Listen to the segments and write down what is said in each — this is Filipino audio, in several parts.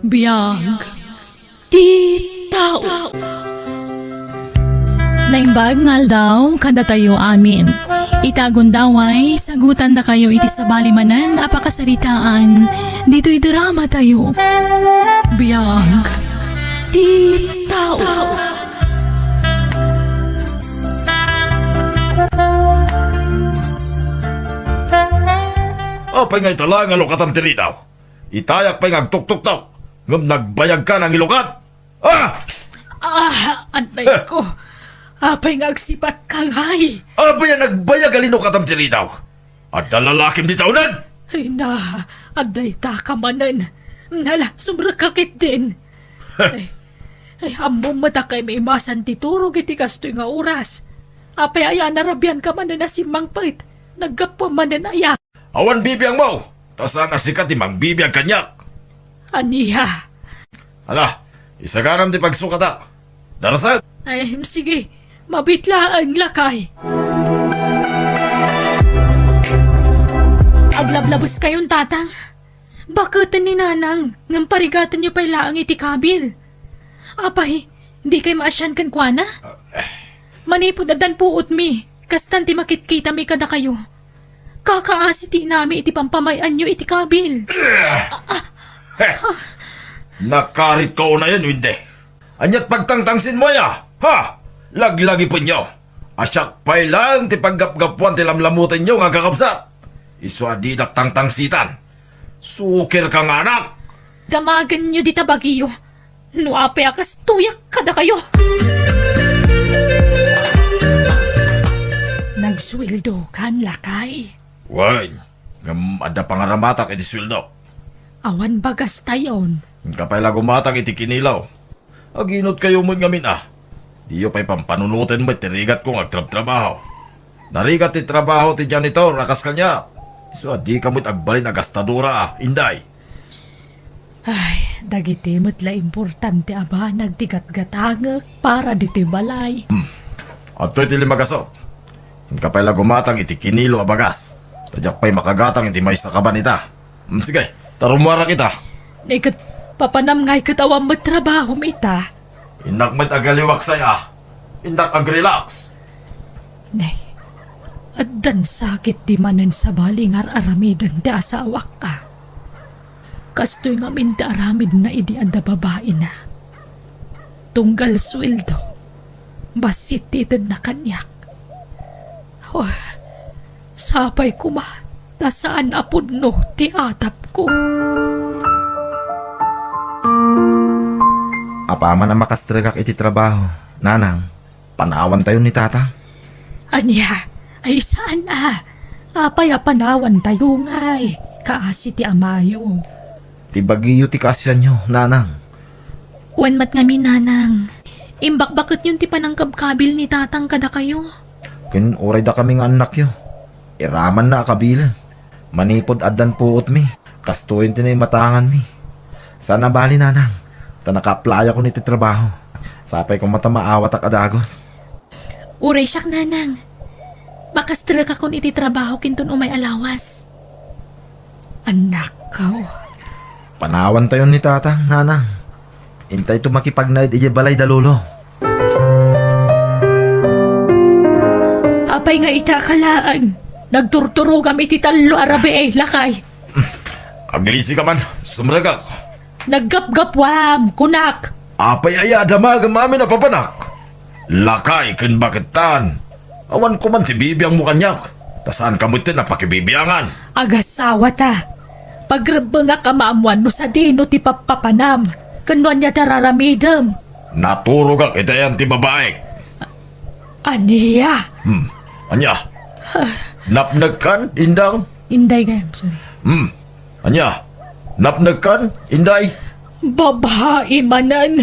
Biyag ti tao. Naimbag ngal daw kada tayo amin. Itagon daw ay sagutan da kayo iti sabalimanan apakasaritaan. Dito'y drama tayo. Biyag ti tao. Apay nga itala nga lukatam tiri daw. Itayak pa'y ngagtuktuk daw. Ngam nagbayag ka ng ilukat. Antay ko. Apay nga agsipat ka ngay. Apay nga nagbayag alino katam tiri daw. At dalalakim di taunan. Ay na, aday ta kamanan. Nala, sumrakakit din. ay ambong mata kay may masan titurog iti kastoy nga oras. Apay aya narabyan ka manan na si Mangpait. Naggapo manan aya. Awan bibiyang mo. Tasan na sikat imang bibiyang kanyak. Aniya. Ala, isaganam di pagsukata. Darasan. Ay, sige. Mabitla ang lakay. Aglablabos kayong tatang. Bakit ni nanang ngam parigatan niyo pa'y laang iti kabil? Apay, hindi kay maasyan kan kwa na? Manipod adan puot mi. Kastan ti makitkita mi kada kayo. Kakaasiti nami iti pampamayan nyo iti kabil. Nakarit ko na yan, hindi. Anyat pagtangtangsin mo ya, ha? Laglagi po nyo. Asyak pa'y lang ti paggapgapuan ti lamlamutin nyo nga kakabsat. Iswa di tangtangsitan. Sukir kang anak. Damagan nyo di tabagiyo. Nuape akas tuyak kada kayo. Nagswildo kan lakay. Wan, ngam ada pangaramatak iti sweldo. Awan bagas tayon. Kapay lagumatang iti kinilaw. Aginot kayo mo ngamin ah. Diyo pa'y pampanunutin mo tirigat kong agtrab-trabaho. Narigat ti trabaho ti janitor, rakas kanya. So di ka mo't agbalin agastadura ah, inday. Ay, dagiti mo't la importante aba nagtigat-gatangak para dito'y balay. At to'y ti limagasot. Kapay lagumatang iti kinilo abagas. Tadyak pa'y makagatang iti may sakaban ita. Sige, tarumara kita. Ikat papanam nga'y katawang matrabaho mita. Indak mo't agaliwak saya. Indak agrelax. Nay, at dan sakit di manan sa baling aramidon ti asawak ka. Kastoy nga minti aramid na idi anda babae na. Tunggal sweldo. Basit titid na kanyak. Oh, sapay kuma. Nasaan apod no ti atap ko. Apaman ang makastragak iti trabaho. Nanang, panawan tayo ni tata. Anya, ay saan Apay panawan tayo nga'y. Kaasi ti amayo. Ti bagiyo ti kasyan nyo, nanang. Wan mat ngami nanang. Imbak bakit yun ti panangkabkabil ni tatang kada kayo? Kin oray da kaming anak yo. Iraman na akabilan. Manipod adan puot mi. Kastuin tinay matangan mi. Sana bali nanang. Ta naka-apply ako niti trabaho. Sapay kong mata maawat ak adagos. Uray siyak nanang. Makastrak ako niti trabaho kinton umay alawas. Anak ko. Panawan tayo ni tata, nanang. Intay to makipagnaid ije balay dalulo. Apay nga itakalaan. Nagturturugam iti talo arabe lakay. Aglisi ka man, sumragak. Naggapgapwam, kunak. Apay aya damag mamin na papanak. Lakay ken baketan. Awan ko man ti bibiyang mo kanyak. Tasaan ka mo iti napakibibiyangan. Agasawa ta. Pagrebe nga kamaamuan no sa dino ti papapanam. Kanuan niya tararamidam. Naturugak itayan ti babaek. Aniya. Anya? Napnag kan, indang? Inday nga, sorry. Anya? Napnag kan, inday? Babae manan.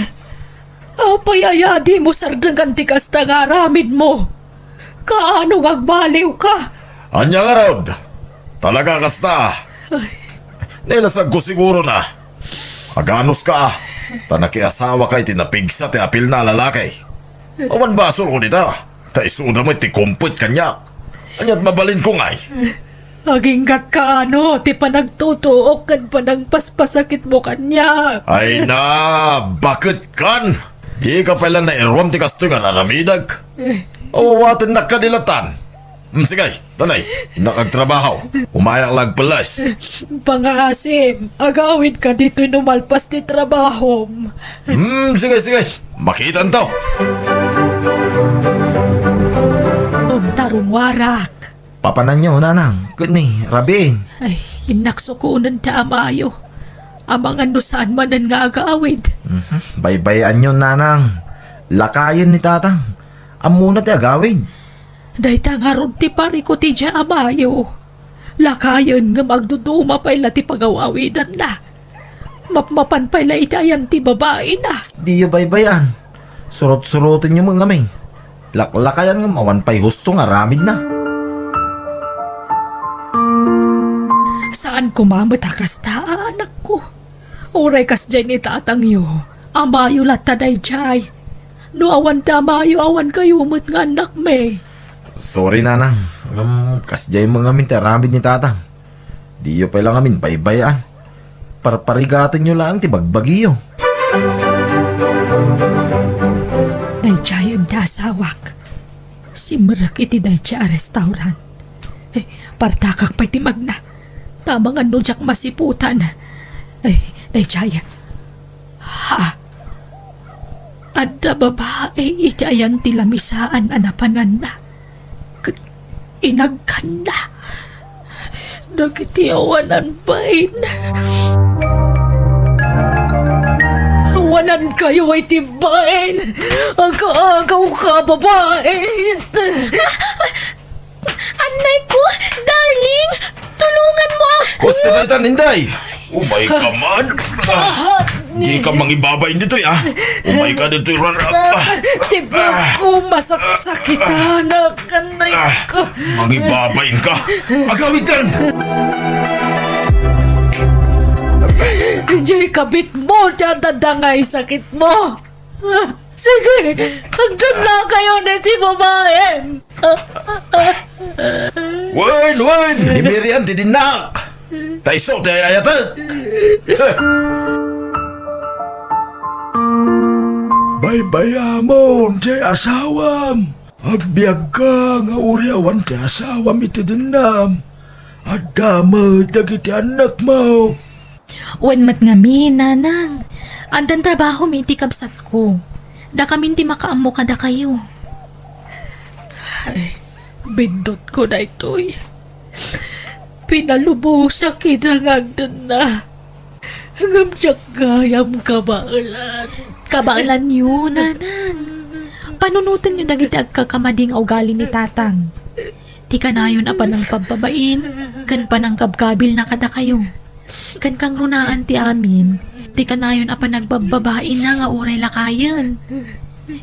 Apay ayadi mo sardangan ti kasta nga aramid mo. Kaano agbaliw ka? Anya nga rod? Talaga kasta. Nilasag ko siguro na. Aganos ka. Tanakiasawa ka itinapigsa ti apil na lalaki. Awan basol ko nita. Ta isuda mo iti kumput kanya. Anyat mabalin ko ngay. Aging kakano, ti pa nagtutuok kan pa nang paspasakit mo kanya. Ay na, bakit kan? Di ka pala na irwam ti kastoy nga naramidag. Awawatin na kadilatan. Sige, tanay, nakagtrabaho. Umayak lag pelas. Pangasim, agawin ka dito numalpas ti trabaho. Sige. Makitan to. Tarong warak. Papanan nyo, nanang. Good ni, rabin. Ay, inaksukunan ta amayo. Amang ano saan manan nga agawid. Baybayan nyo, nanang. Lakayan ni tatang. Amuna ti agawin. Day tangarod ti pari ko ti dya amayo. Lakayan nga magduduma pa ila ti pagawawidan na. Mapmapan pa ila itayan ti babae na. Di yung baybayan. Surot-surotin nyo mga may. Lakayan nga mawan pa'y husto nga ramid na. Saan kumamatakas ta, anak ko? Oray kas dyan ni tatang yo. Amayo lataday jay. No awan ta amayo awan kayo umot nga anak me. Sorry, nanang. Kasjay mga amin ramid ni tatang. Di yung pala amin baybayan. Parparigatan nyo lang ti bagbagiyo. Dayjay ang dasawak. Simrak iti dayjay a restaurant. Partakak pa'y timag na. Tamang ano jak masiputan. Dayjay. Ha? Adda babae iti ayan tilamisaan anapanan na. Inagkan na. Nagitiawanan pain. Wanan kayo ay tibain. Aga-agaw ka, babae. Anay ko, darling, tulungan mo. Gusto na itan, Inday. Umay ka man. Di ka mangibabay dito ya. Umay ka dito. Tibok ko, masaksakitan na kanay ko. Mangibabayin ka. Agawin kan. Diyan kabit mo, dadadangay sakit mo. Sige, hagdan lang kayo na si babae. Wen. Dimirian ti dinak. Taiso ti ayatag. Baybayamon ti asawam. Agbiag ka nga uriawan ti asawam iti dinam. Adama dagiti anak mo. Wen mat nga mi, nanang. Andan trabaho mi iti kabsat ko. Da kami ti makaammo kada kayo. Ay, bindot ko na ito'y. Pinalubusa kinangagdan na. Hanggang siya gayam kabaalan. Kabaalan yun, nanang. Panunutan nyo dagiti agkakamading ugali ni tatang. Ti kanayon apa ng pagbabain, kan pa ng kabkabil na kada kayo. Kan kang runaan ti amin, ti kanayon apa nagbababain na nga uray lakayan.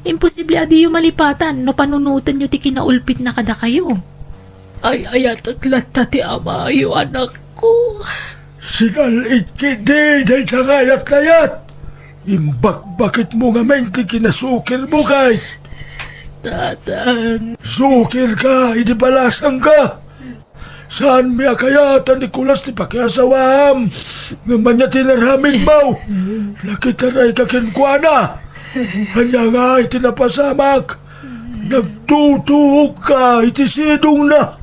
Imposible adi yung malipatan no panunutan nyo ti kinaulpit na kada kayo. Ay ayataglat ta ti ama yung anak ko. Sinalit kidi day tangayat-layat. Imbak-bakit mo nga men ti kinasukir mo kay. Tatang. Sukir ka, hindi balasang ka. Saan mi akayatan ni kulas ti pakiasawam? Ngaman niya tinaramin mo. Nakitaray ka kinkwana. Kanya nga itinapasamak. Nagtutuok ka, itisidong na.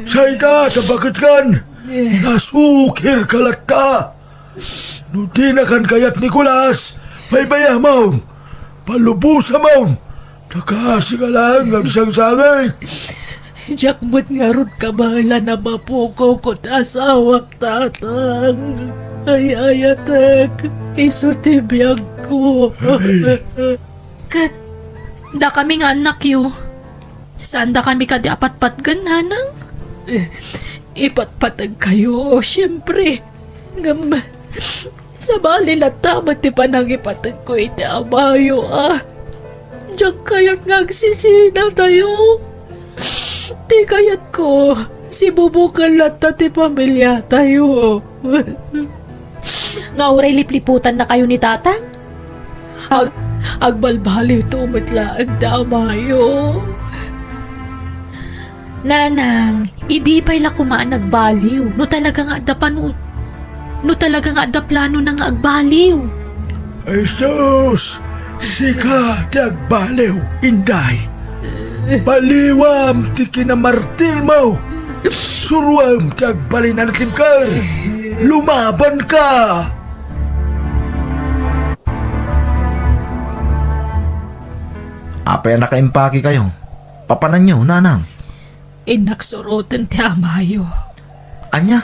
Sayta, tabakit kan. Nasukir ka latta. No di na kan kayat ni kulas. Baybaya mo. Palubusa mo. Nakasi ka lang ang isang sangay. Jakbot nga ron kabala na mapuko ko't asawak tatang. Ay ayatek, isutibiyag ko. Kat, da kami nga anak yu. Saan da kami kadi apat-patgan, nanang? Ipatpatag kayo, siyempre. Ngam, sa bali latamat ti panang ipatag ko iti amayo, Diyak kaya't nagsisinaw tayo. Di kayat ko, si bubukan lata ti pamilya tayo. Nga uray lipliputan na kayo ni tatang? Agbalbaliw tumit laang damayo. Nanang, idi pa'y la kumaan nagbaliw. No talaga nga da pano. No talaga nga da plano na nga agbaliw. Ay sus! Sika ti agbaliw, Inday. Baliwam ti kinamartir mo. Surwam ti agbalin na natimkar. Lumaban ka! Apay nakaimpake kayo. Papanan nyo, nanang. Inaksurotan ti amayo. Anya?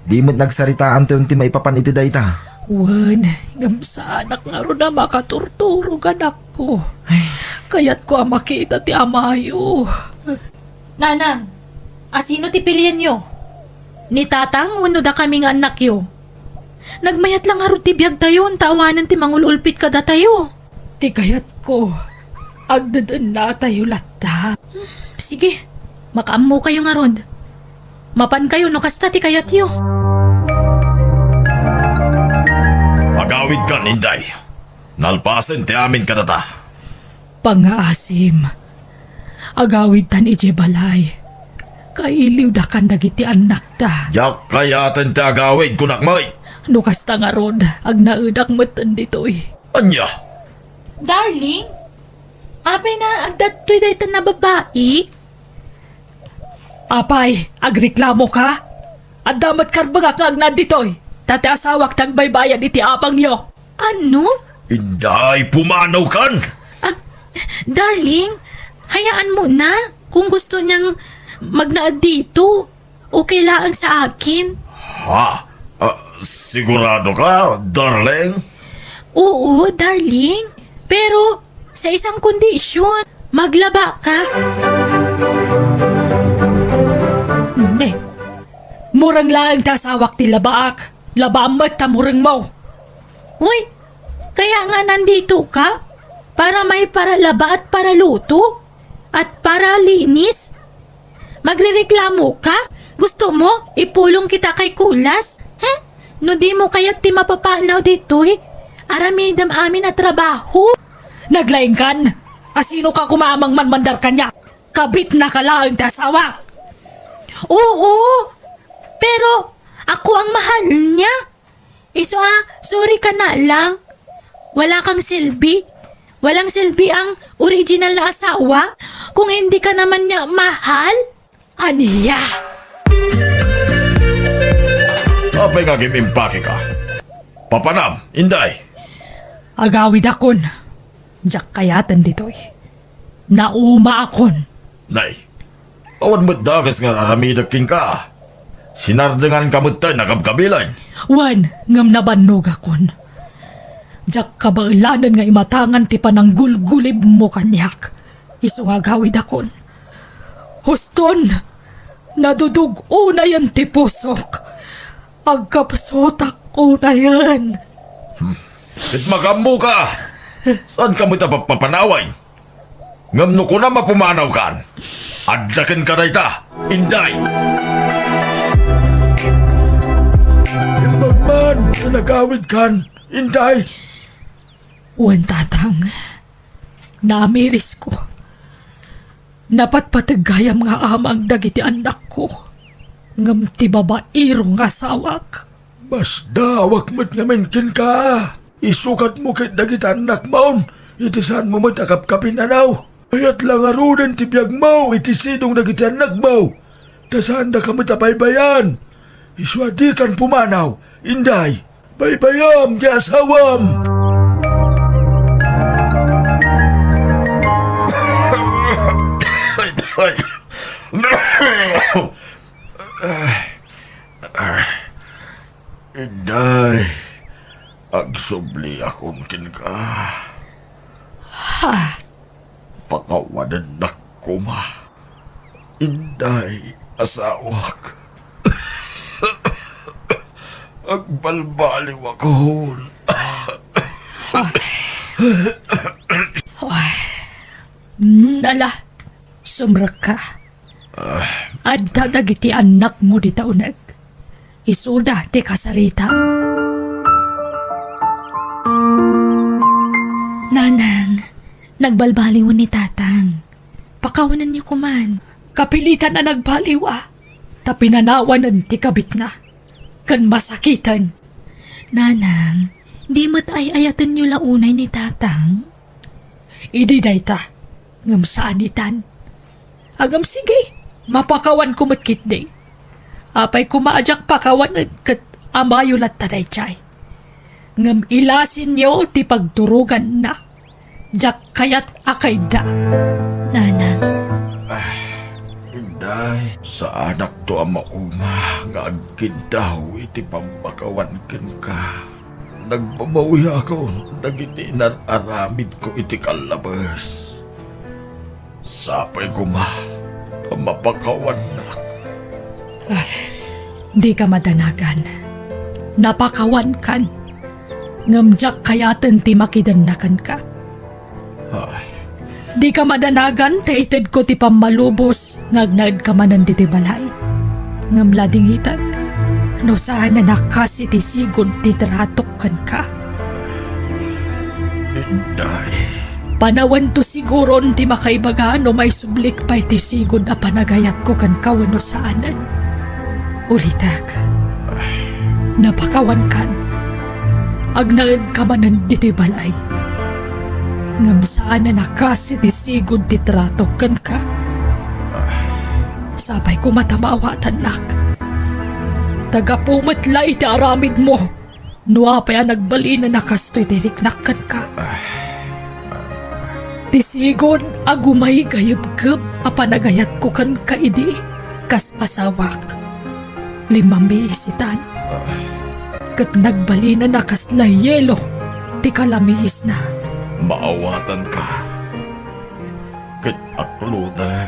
Di mo't nagsaritaan ti unti maipapan iti dayta. Wan, ngamsa anak nga ro na makaturturog anak ko. Kaya't ko ang makita ti amayo. Nanang, asino ti pilihan nyo? Ni tatang, wano da kami nga anak yo. Nagmayat lang aro ti biyag tayo, tawanan ti mangululpit kada tayo. Ti kayat ko, agdadan na tayo lata. Sige, makaammo kayo nga rod. Mapan kayo no kasta ti kayat yo. Magawid ka, Inday. Nalpasen ti amin kadata. Pangaasim, agawid tan ije balay. Kailiw da kan dagiti anak ta. Yak kayaten ti agawid kunakmay. No kasta nga rod, ag naudak matan ditoy. Anya? Darling, apay na agdat to'y daytan na babae? Apay, agreklamo ka? At damat karbagak nga agnad ditoy. Tate asawak tagbaybayan iti apang niyo. Ano? Inday, pumanaw kan! Darling, hayaan mo na. Kung gusto niyang magnaad dito, okay lang sa akin. Ha? Sigurado ka, darling? Oo, darling. Pero sa isang kondisyon, maglaba ka. Ne, murang lang tasawak ti labaak. Labamat ta murang mo. Uy, kaya nga nandito ka? Para may paralaba at para luto? At para linis? Magrereklamo ka? Gusto mo ipulong kita kay Kulas? No di mo kaya't ti mapapanaw dito eh. Aramidam amin na trabaho. Naglaing kan? Asino ka kumamang manmandar kanya? Kabit na ka lang ti asawa. Oo, pero ako ang mahal niya. Sorry ka na lang. Wala kang silbi. Walang silbi ang original na asawa kung hindi ka naman niya mahal. Aniya? Apay nga gimimpake ka. Papanam, Inday. Agawid akon. Diyak kayatan ditoy. Nauma akon. Nay, awan mo't dagas nga aramidakin ka. Sinardangan kamot tayo nakabkabilan. Wan, ngam nabannog akon. Diyak kabaulanan nga imatangan ti pananggulgulib mo kanyak. Iso nga gawid akon. Huston, nadudugo na yan ti pusok. Agkapsotak ko na yan. Sit makambo ka. Saan ka mo papanaway? Ngamno ko na mapumanaw kan. Addakin ka na ita, Inday. Magman, nagawid kan, Inday. Wan tatang, namiris ko. Napatpatagayam nga amang dagiti anak ko. Ngam ti babairo nga sawak. Mas dawak mo't naman kin ka. Isukat mo kit dagiti anak maun. Itisan mo mo't akapkapin anaw. Ayat lang arunan ti biyag mo. Itisidong dagiti anak mo. Tasan da ka mo't abaybayan. Iswadi kan pumanaw. Inday, baybayam di asawam. Inday, agsubli akong kin ka. Ha? Pakawanan na kuma. Inday, asawak. Agbalbaliw ako. Nala, sumrak ka. At dagiti anak mo di taunag. Isuda ti kasarita. Nanang, nagbalbaliw ni tatang. Pakawanan niyo kuman. Kapilitan na nagbaliw Tapinanawan ng tikabit na. Kan masakitan. Nanang, di mo't ay-ayatan nyo launay ni tatang? Idi dayta. Ngam saan itan. Agam sige. Mapakawan ko matkit day. Apay kumaajak pakawan kat amayulat taday chay. Ngam ilasin nyo ti pagturugan na. Jak kayat akay da. Nanang, Inday, sa anak to ang mauma nga agkid daw iti pambakawan ka. Nagbabawi ako, nagiti aramid ko iti kalabas. Sapay ko ang mapakawan na. Di ka madanagan. Napakawan kan. Ngamjak kayatan ti makidanakan ka. Ay, Di ka madanagan, taited ko ti pamalubos, ngagnaid ka manan di ti balay. Ngamlading itag, no saan na nakasi ti sigod ti tratok kan ka. Inday, Panawan to siguron ti makaibaga no may sublik pa'y ti sigod na panagayat ko kan ka no saanan. Ulitak, napakawan kan, agnaid ka manan di ti balay. Ngam saan na nakasi ti sigod ti tratok kan ka. Sabay ko matamawatan nak. Tagapumatla iti aramid mo. Nuwa pa yan nagbali na nakastoy ti riknakan ka. Ti sigod agumay gayab-gab apanagayat ko kan kaidi. Kas asawak. 5 isitan. Kat nagbali na nakaslay yelo. Ti kalamiis na. maawatan ka. Kat aklo na,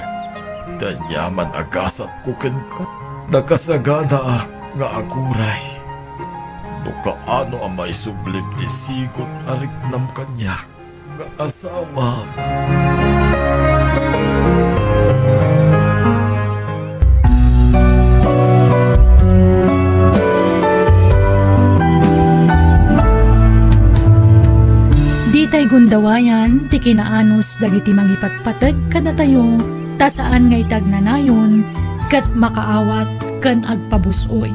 danyaman agasat ko ken ka. Nakasagana nga aguray. No kaano ang may sublim ti sigot arik nam kanya nga asawa. Ditay gundawayan, ti kinaanos dagiti mangipatpatag kada tayo, tasaan ngay tagnanayon, kat makaawat kan agpabusoy.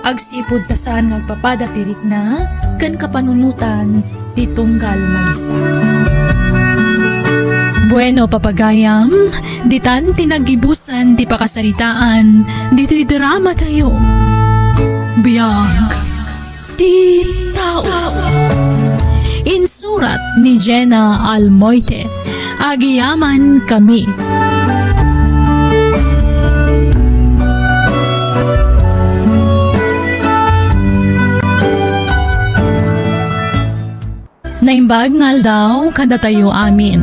Agsipod tasaan ngagpapadatirik na, kan kapanunutan, ti tunggal maysa. Bueno, papagayam, ditan tinagibusan, ti pakasaritaan, dito'y drama tayo. Biyag, ti tao. Insurat ni Jenna Almoite. Agiyaman kami. Naimbag ngal daw kada tayo amin.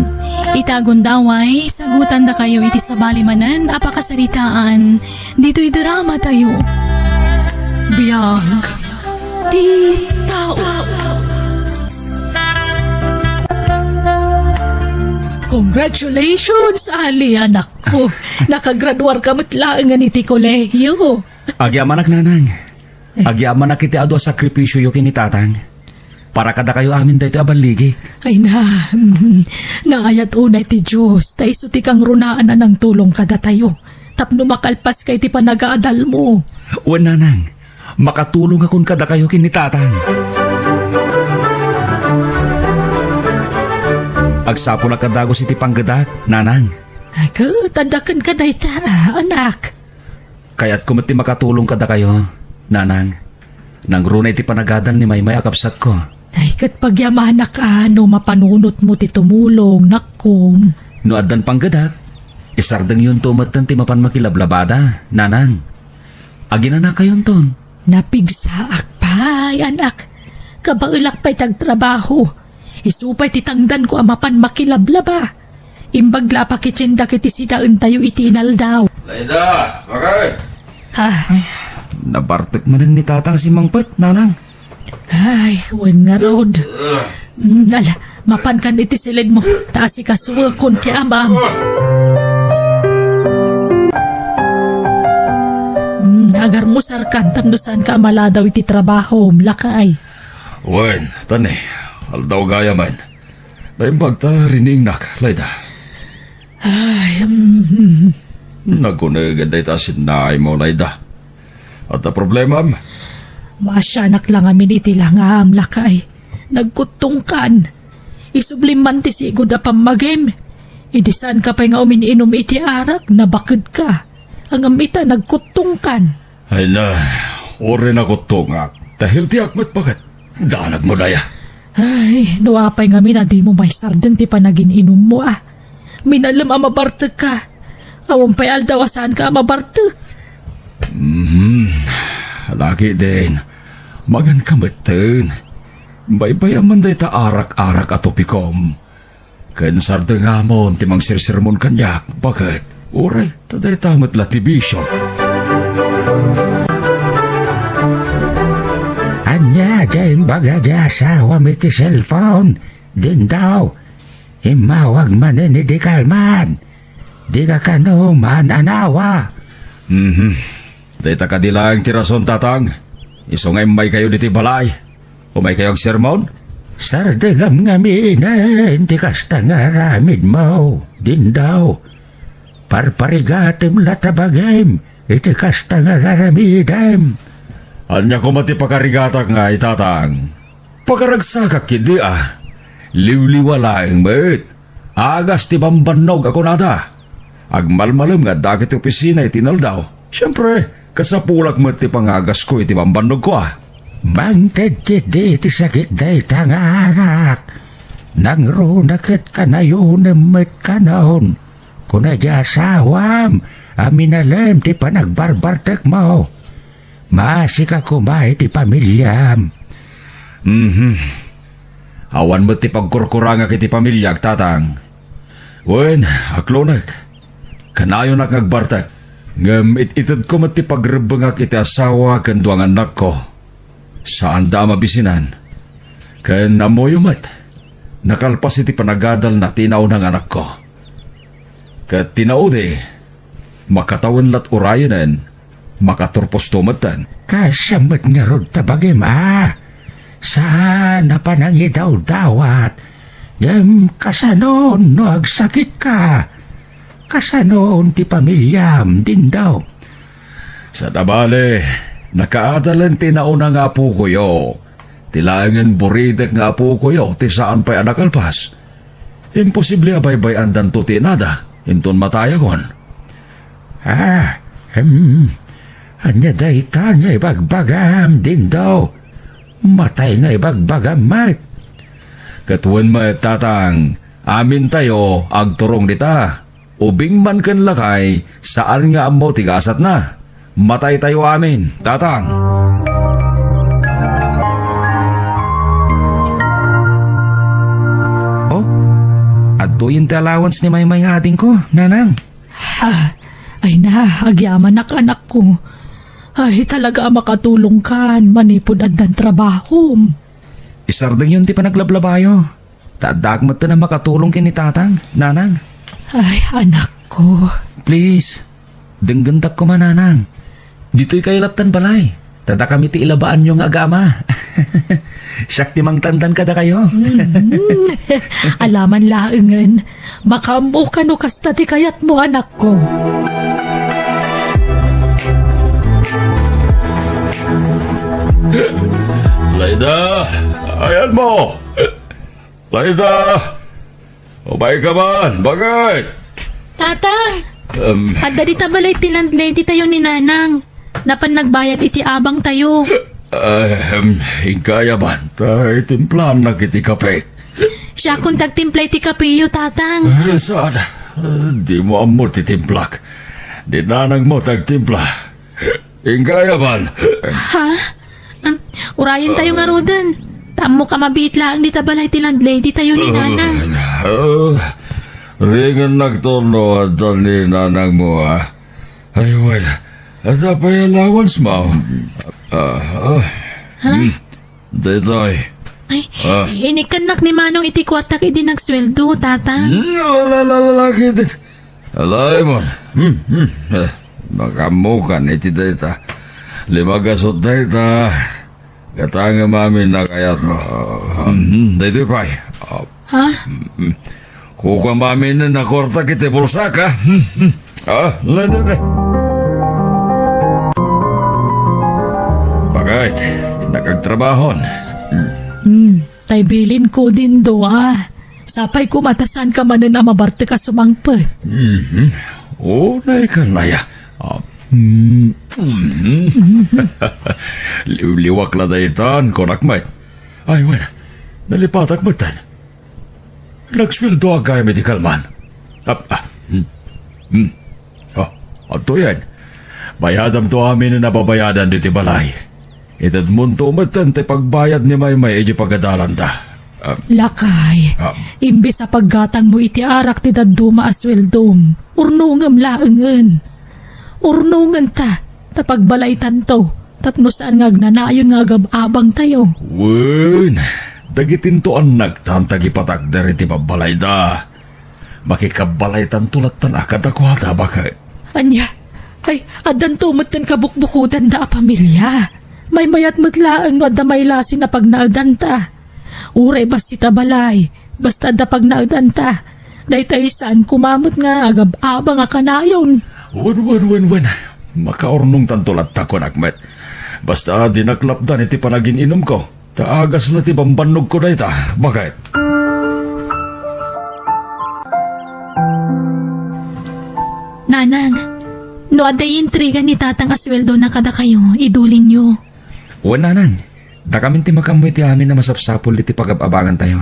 Itagon daway, sagutan da kayo iti sabalimanan apakasaritaan. Dito'y drama tayo. Biyag, ti tao. Congratulations, Ali, anak ko. Nakagraduar ka matlaan nga niti kolehiyo. Agyaman nanang. Agyaman iti ado sakripisyo yung kinitatang. Para kada kayo amin dahito abaligi. Ay na, naayat unay ti Diyos, ta isuti kang runaan na ng tulong kada tayo. Tapno makalpas kay ti panagaadal mo. O nanang, makatulong akong kada kayo kinitatang. Agsapo na kadagos iti panggadak, nanang. Ako, tandakan ka na ita, anak. Kaya't kumati makatulong kada kayo, nanang. Nang runay ti panagadal ni Maymay akapsat ko. Ay, kat pagyamanak no mapanunot mo ti tumulong, nakong. No addan panggadak, isardang yun tumatan ti mapan makilablabada, nanang. Aginanak kayon ton. Napigsaak pa, anak. Kabailak pa'y tagtrabaho. Isupay titangdan ko amapan makilablaba. Imbagla pa kitsinda kiti sitaan tayo itinal daw. Laida, okay. Ha? Nabartek man ni tatang si Mangpet, nanang. Ay, wan nga road. Nala, mapan kan iti silid mo. Taasi ka suwal kon ti amam. Agar mo sarkan tamdusan ka maladaw iti trabaho, mlakay. Wen, tani, aldaw gaya man. Naimbag ta rining nak, Laida. Ay, Nagunagan na itasin na ay mo layda. At ang problema, Masyanak lang amin iti lang lakay. Nagkutungkan. Isubliman ti sigod a pamagem. Idisan ka pa nga umininom iti arak na bakid ka. Ang amita nagkutungkan. ay na, ori na ko tungak. Dahil ti akmat bakit? Danag mo na ya. Ay, nuapay nga na di mo may sardan ti panagininom mo Minalam amabartag ka. Awang pay aldaw saan ka amabartag. Lagi din. Magan kamatan. Baybay man day ta arak-arak at upikom. Kansar da nga mo, timang sirsirmon kanyak. Bakit? Uray, taday tamat latibisyon. Anya, dyan baga di asawa mi ti cellphone. Din daw. Himawag man ni di kalman. Di ka kanuman anawa. Day ta kadilang tirason tatang. Isungay may kayo diti balay. Umay kayo ang sermon? Sardagam nga minan, di kasta nga ramid mo. Din daw. Parparigatim latabagim. Iti kasta nga raramidam. Anya ko mati pakarigatak nga itatang. Pagaragsakak kidi liwliwalaeng met. Agas ti bambanog ako nata. Agmalmalam nga dakit opisina itinaldaw. Siyempre, kasapulak mo ti pangagas ko iti bambanog ko Mangted kiti ti sakit day tangarak. Nang runakit ka na yun met ka noon. Kuna di asawam, aminalam ti panagbarbartek mo. Maasi ka kumay ti pamilyam. Awan mo ti pagkurkuranga kiti pamilyag tatang. Wen, aklonag. Kanayo nakagbartak. Ngam itid ko mati pagrebengak iti asawa ken duang anak ko. Saan da mabisinan? Ken amoyo mat. Nakalpas iti panagadal na tinaw ng anak ko. Ket tinaudi, makatawan lat urayanan, makaturpos tumatan. Kasamot nga rod tabagim Sana pa nang idaw dawat. Kasanon no agsakit ka. Kasanon ti pamilyam din daw. Sa tabale, nakaadalan tinauna nga po kuyo. Tilangan buridak nga po kuyo, ti saan pa'y anakalpas. Imposible abay-bay andan to tinada, inton matayagon. Anya day tanya ibagbagam din daw. Matay nga ibagbagam mat. Katuan mo tatang, amin tayo agturong dita. Ubing man kan lakay, saan nga amo tigasat na. Matay tayo amin, tatang. Oh, adto yung allowance ni Maymay ating ko, nanang. Ay na, agyaman anak ko. Ay talaga makatulong kan, manipod at dan trabaho. Isardang yun ti panaglablabayo. Tadagmat na makatulong kini tatang, nanang. Ay anak ko. Please, denggendak ko mananang. Dito'y kayo laptan balay. Tada kami ti ilabaan yung agama. Siyak ti mang tandan kada kayo. Alaman laengen, makambo ka no kasta ti kayat mo anak ko. Layda, ayan mo. Layda, umay ka man, bagay. Tatang! Adda di tabalay ti landlady tayo ni nanang. Napan nagbayad iti abang tayo. Hingkaya man, tayo timplan na kiti kape. Siya kung tagtimpla iti kapiyo, tatang. Saan? Di mo amor titimplak. Di nanang mo tagtimpla. Hingkaya man. Ha? Urayan tayo nga rodan. Tamo ka mabit lang di tabalay ti landlady tayo ni nanang. Ringan nagtono at ni nanang mo Ay, well, at pa yung allowance mo. Ditoy. Ay, inikanak ni Manong iti kwartak iti nagsweldo, tatang. Lalaki dit. Alay mo. Makamukan iti dita. 5 gasot dita. Katanga mamin na kayat mo. Dito pa. Ha? Kuka mamin na kwarta kiti bulsa ka. Lala. Bakit? Nagagtrabahon. Tay bilin ko din do Sapay ko matasan ka manan na mabarte ka sumangpet. Unay ka na ya. Liwak la daytan, konakmait. Ay, wen. Nalipatak mo tan. Nagswildo agay medical man. Ato yan. Bayadam to amin na nababayadan diti balay. Itad munto matan tay pagbayad ni Maymay edi pagadalan ta. Lakay, imbis sa paggatang mo iti arak ti daduma asweldom, urnungam laengen. Urnungan ta, tapagbalay tanto, tapno saan nga agnanayon nga agababang tayo. Wen, dagitin to ang nagtantagi patagdar iti pabalay da. Makikabalay tantulat tan akadakwata bakit? Anya, ay, adan tumatan kabukbukudan da a pamilya. May mayat matlaang no adamay lasin na pag naadan ta. Uray basti tabalay, basta da pag naadan ta. Daytay saan kumamot nga agababang akanayon. Wen. Makaornong tantulat ta konakmet. Basta dinaklapdan iti panagin inom ko. Taagas na ti bambanog ko na ita. Bakit? Nanang, no aday intriga ni tatang asweldo na kada kayo, idulin nyo. Nanang. Da kami ti makamoy ti amin na masapsapol iti pagababangan tayo.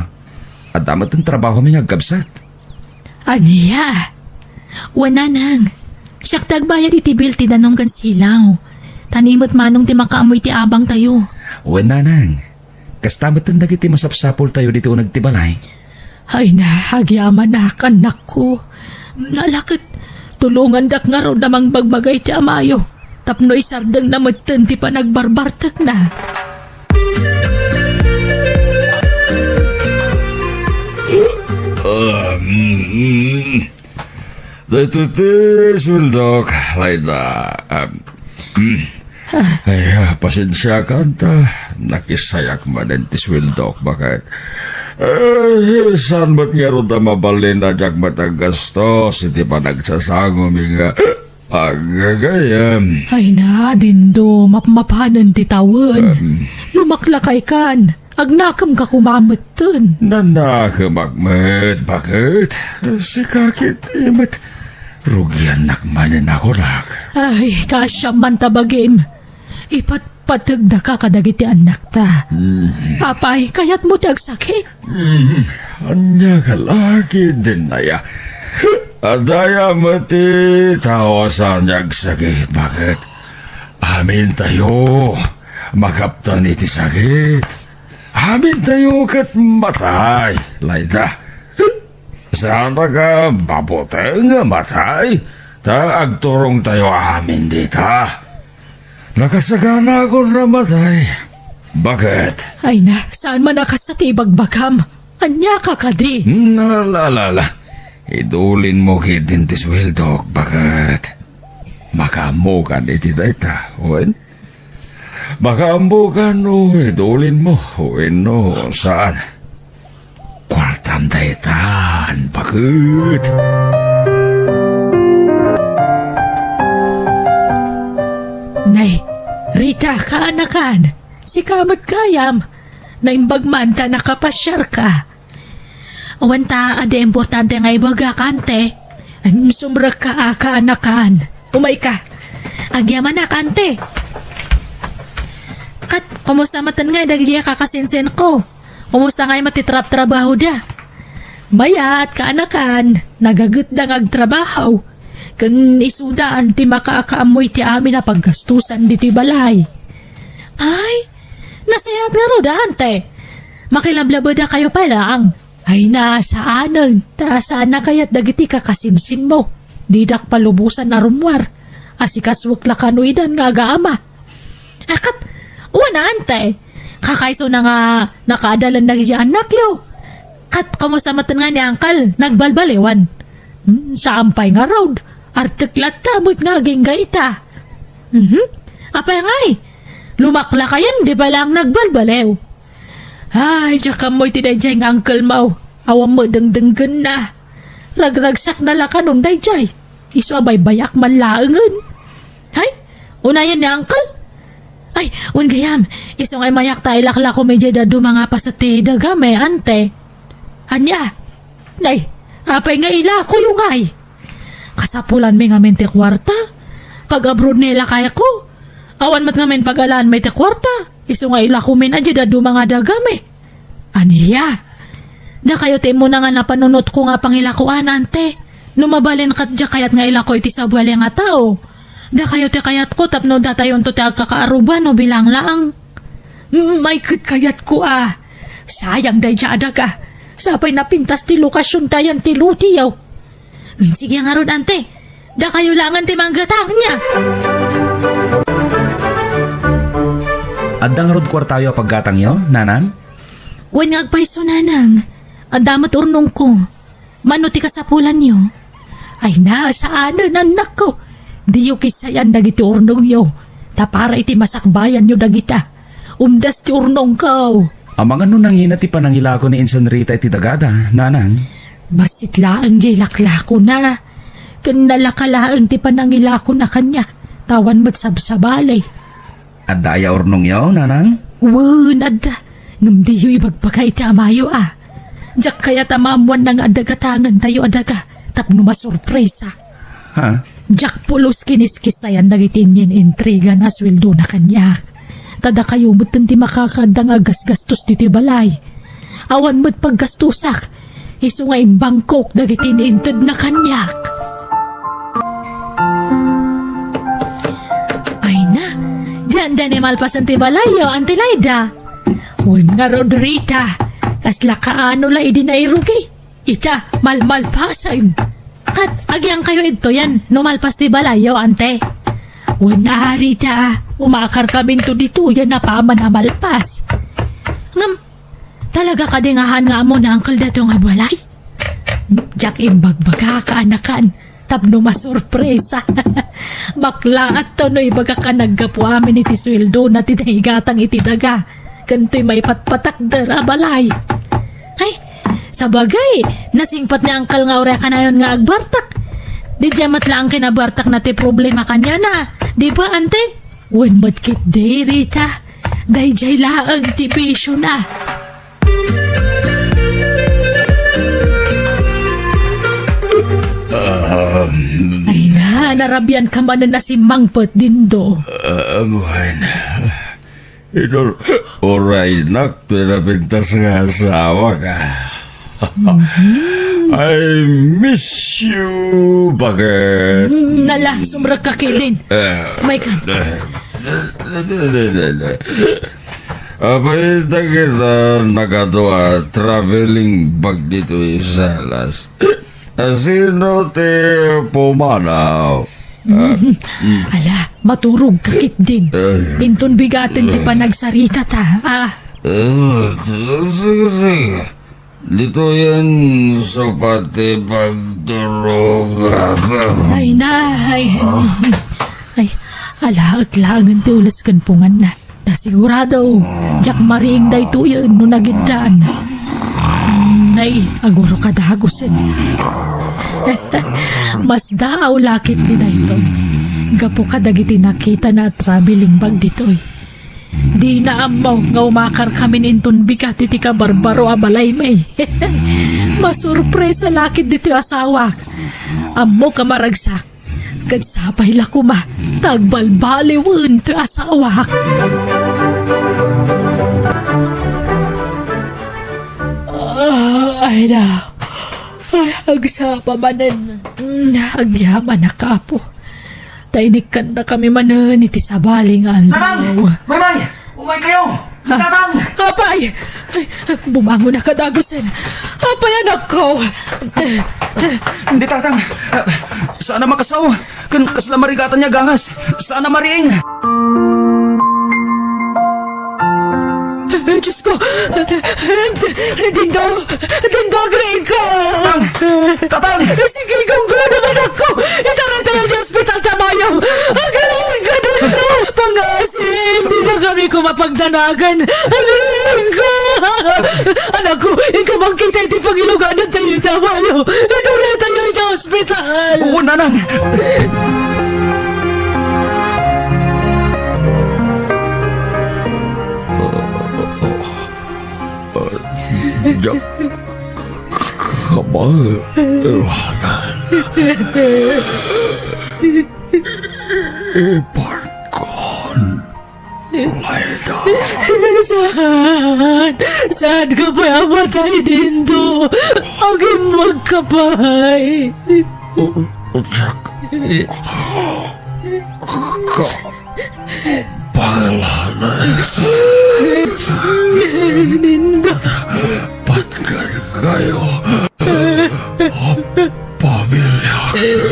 At damat ang trabaho mi nagkabsat. Anya? Nanang, siyak tagbayad iti bil ti danom kan silaw. Tanimot manong ti makaamoy ti abang tayo. Nanang. Kastamat ang dagiti masapsapol tayo dito nagtibalay. Ay na, agyaman na kanak ko. Nalakit, tulungan dak nga raw namang bagbagay ti amayo. Tapno isardeng na matan ti pa nagbarbartak na. Dito ti suldok, Laida. Ay, pasensya ka ta. Nakisayak man din ti suldok. Bakit? Saan ba't nga rin na mabalin na jak matagastos? Hindi pa nagsasangom nga. Agagayam. Ay na, dindo, mapmapanan ti tawon. Lumaklakay kan. Agnakam ka kumamatan. Nanakamagmat. Bakit? Si kakit imat. Rugyan nakmanin ako rak. Ay, kasyam man tabagim. Ipatpatag na ka kadagiti anak ta. Apay, kayat mo ti agsakit. Anya ka lagi din na ya. Adaya mati tawasan niyag sakit. Bakit? Amin tayo. Makaptan iti sakit. Amin tayo kat matay. Laida. Sana ka mabuteng matay. Ta agturong tayo amin dita. Nakasagana ako na matay. Bakit? Ay na, saan man akas na ti bagbagam? Anya ka kadi. Nalalala. Idulin mo kitin ti swildok. Bakit? Makamukan iti dayta. Wen? Makamukan o idulin mo. Wen no, saan? Kwartam daytan. Bakit? Nay, Rita, kaanakan. Si Kamat Gayam. Naimbagman ta nakapasyar ka. Wanta, ade importante nga ibaga kante. Sumra ka kaanakan. Umay ka. Agyaman na kante. Kat, kumusta matan nga dagdiya kakasinsin ko? Kumusta nga matitrap trabaho da? Mayat kaanakan. Nagagut da ngagtrabaho. Kan isudaan ti makaakaamoy ti amin na paggastusan di ti balay. Ay, nasayat nga ro da, ante. Makilablabo da kayo pa lang. Ay nasaanan. Ta sana kaya't dagiti kakasinsin mo. Didak palubusan na rumwar. Asikaswak lakanuidan nga agaama. Akat, una ante. Kakaiso na nga nakadalan na anak yo. Kat, kamusta matan nga ni Angkal? Nagbalbaliwan. Saampay nga raw. Artiklat tamot nga gaita. Apay ngay. Lumakla kayan, di ba lang nagbalbalew? Ay, tsaka mo'y tinayjay nga uncle mo. Awam mo dengdenggan na. Ragragsak na laka nun dayjay. Iso abay bayak man laangan. Ay, unayan ni Uncle. Ay, gayam. Iso ngay mayak tayo lakla ko medyo dadu mga pasati dagame, ante. Anya, nay, apay nga ila ko yung ay. Kasapulan may nga mente kwarta. Pag abroad nila kaya ko. Awan mat nga men pag-alaan may te kwarta. Iso nga ila ko men adya dadu mga dagame. Aniya, da kayo te mo na nga napanunot ko nga pangilakuan, ante. Numabalin kat dya kayat nga ila ko iti sabwali nga tao. Da kayo te kayat ko tapno datayon to te agkakaaruban no bilang laang. May kayat ko Sayang day dya adaga. Sapay napintas ti lokasyon tayan ti lutiyaw. Sige nga ron, ante. Da kayo langan ti manggatang niya. Addang rod kwartayo paggatang yo, nanang? Wen nga agpaiso nanang. Ang damat urnong ko. Mano ti kasapulan niyo. Ay na, saan anak ko. Di yu kisayan dagiti urnong yo. Tapara iti masakbayan yo dagita. Umdas ti urnong ko. Amang ano nang ina ti panangilako ni Insan Rita iti dagada, nanang? Basit laang jay laklako na. Kanalakalaang ti panangilako na kanyak. Tawan mo't sabsabalay. Adaya ornong yo, nanang? Wunad. Ngamdi yu ibagbagay ti amayo Diyak kaya tamamuan ng adagatangan tayo adaga. Tapno masurpresa. Ha? Diyak pulos kiniskisayan nagitinyin intriga na sweldo na kanyak. Tada kayo mo't ti makakadang agas-gastos diti balay. Awan mo't paggastusak. Iso nga imbangkok nagitin inted na kanyak. Ay na, diyan ni malpasan ti balayo, Auntie Lyda. Huwag nga Rodrita, kasla kaano la idinairugi. Ita, malpasan. Kat, agyang kayo ito yan, numalpas ti balayo, ante. Huwag na Rita, umakar kami to dito yan na pa man na malpas. Ngam, talaga kadingahan nga mo na angkal dato nga balay? Diyak imbagbaga kaanakan, tapno masurpresa. Bakla at tonoy baga ka naggapo amin iti sweldo na tinahigatang iti daga. Kanto'y may patpatak dara balay. Ay, sa bagay, nasingpat ni angkal nga ure ka na yun nga agbartak. Di jamat lang kinabartak na ti problema kanya na. Di ba, ante? Wen matkit day, Rita. Day jay laang ti pisyo na. Ay na, narabian ka man na si Mangpot din do. Bueno. Ito, oray nak, pinapintas nga asawa ka. I miss you, Bakit? Nala, sumrag ka kidin. May ka. Apay na kita nakatawa traveling bag dito isalas. Sino te pumanaw? Ala, maturog kakit din. Inton bigatin ti panagsarita ta. Sige. Dito yan sa pati pagdurog. Ay na, ay, ala, at langan ti ulas kan pungan na. Nasigurado, jak maring da ito yan no nagindaan. Nay, aguro kadagusin. Mas daaw lakit ni na ito. Gapo kadagiti nakita na traveling bag dito'y. Di na amaw nga umakar kami ninton bigat iti ka barbaro abalay may. Masurpresa lakit dito asawak. Amo ka maragsak. Kadsapay lakuma. Tagbalbaliwan to asawak. Ay na. Ay, agsapa manan. Agyaman na kapo. Tainikan na kami manan iti sabaling aldaw. May! Umay kayo! Tatang! Apay! Ay, bumangon na kadagusin. Apay, anak ko! Hindi, Tatang. Sana makasaw. Kasla marigatan niya gangas. Sana mariing. Diyos ko! Dindo, green ko! Tatang! Sige, kung naman ako! Itaran tayo di hospital tamayo! Agaling ka dito! Pangasin! Di na kami ko mapagdanagan! Agaling ka! Anak ko, ikaw bang kita iti pangiluganan tayo tamayo! Ituloy tayo sa ospital! Oo, nanang! Jack, kamal, iparkon, Laida. Saan ka pa amatay dito? Agim magkapay! Jack, pala patkan kayo pamilya tayo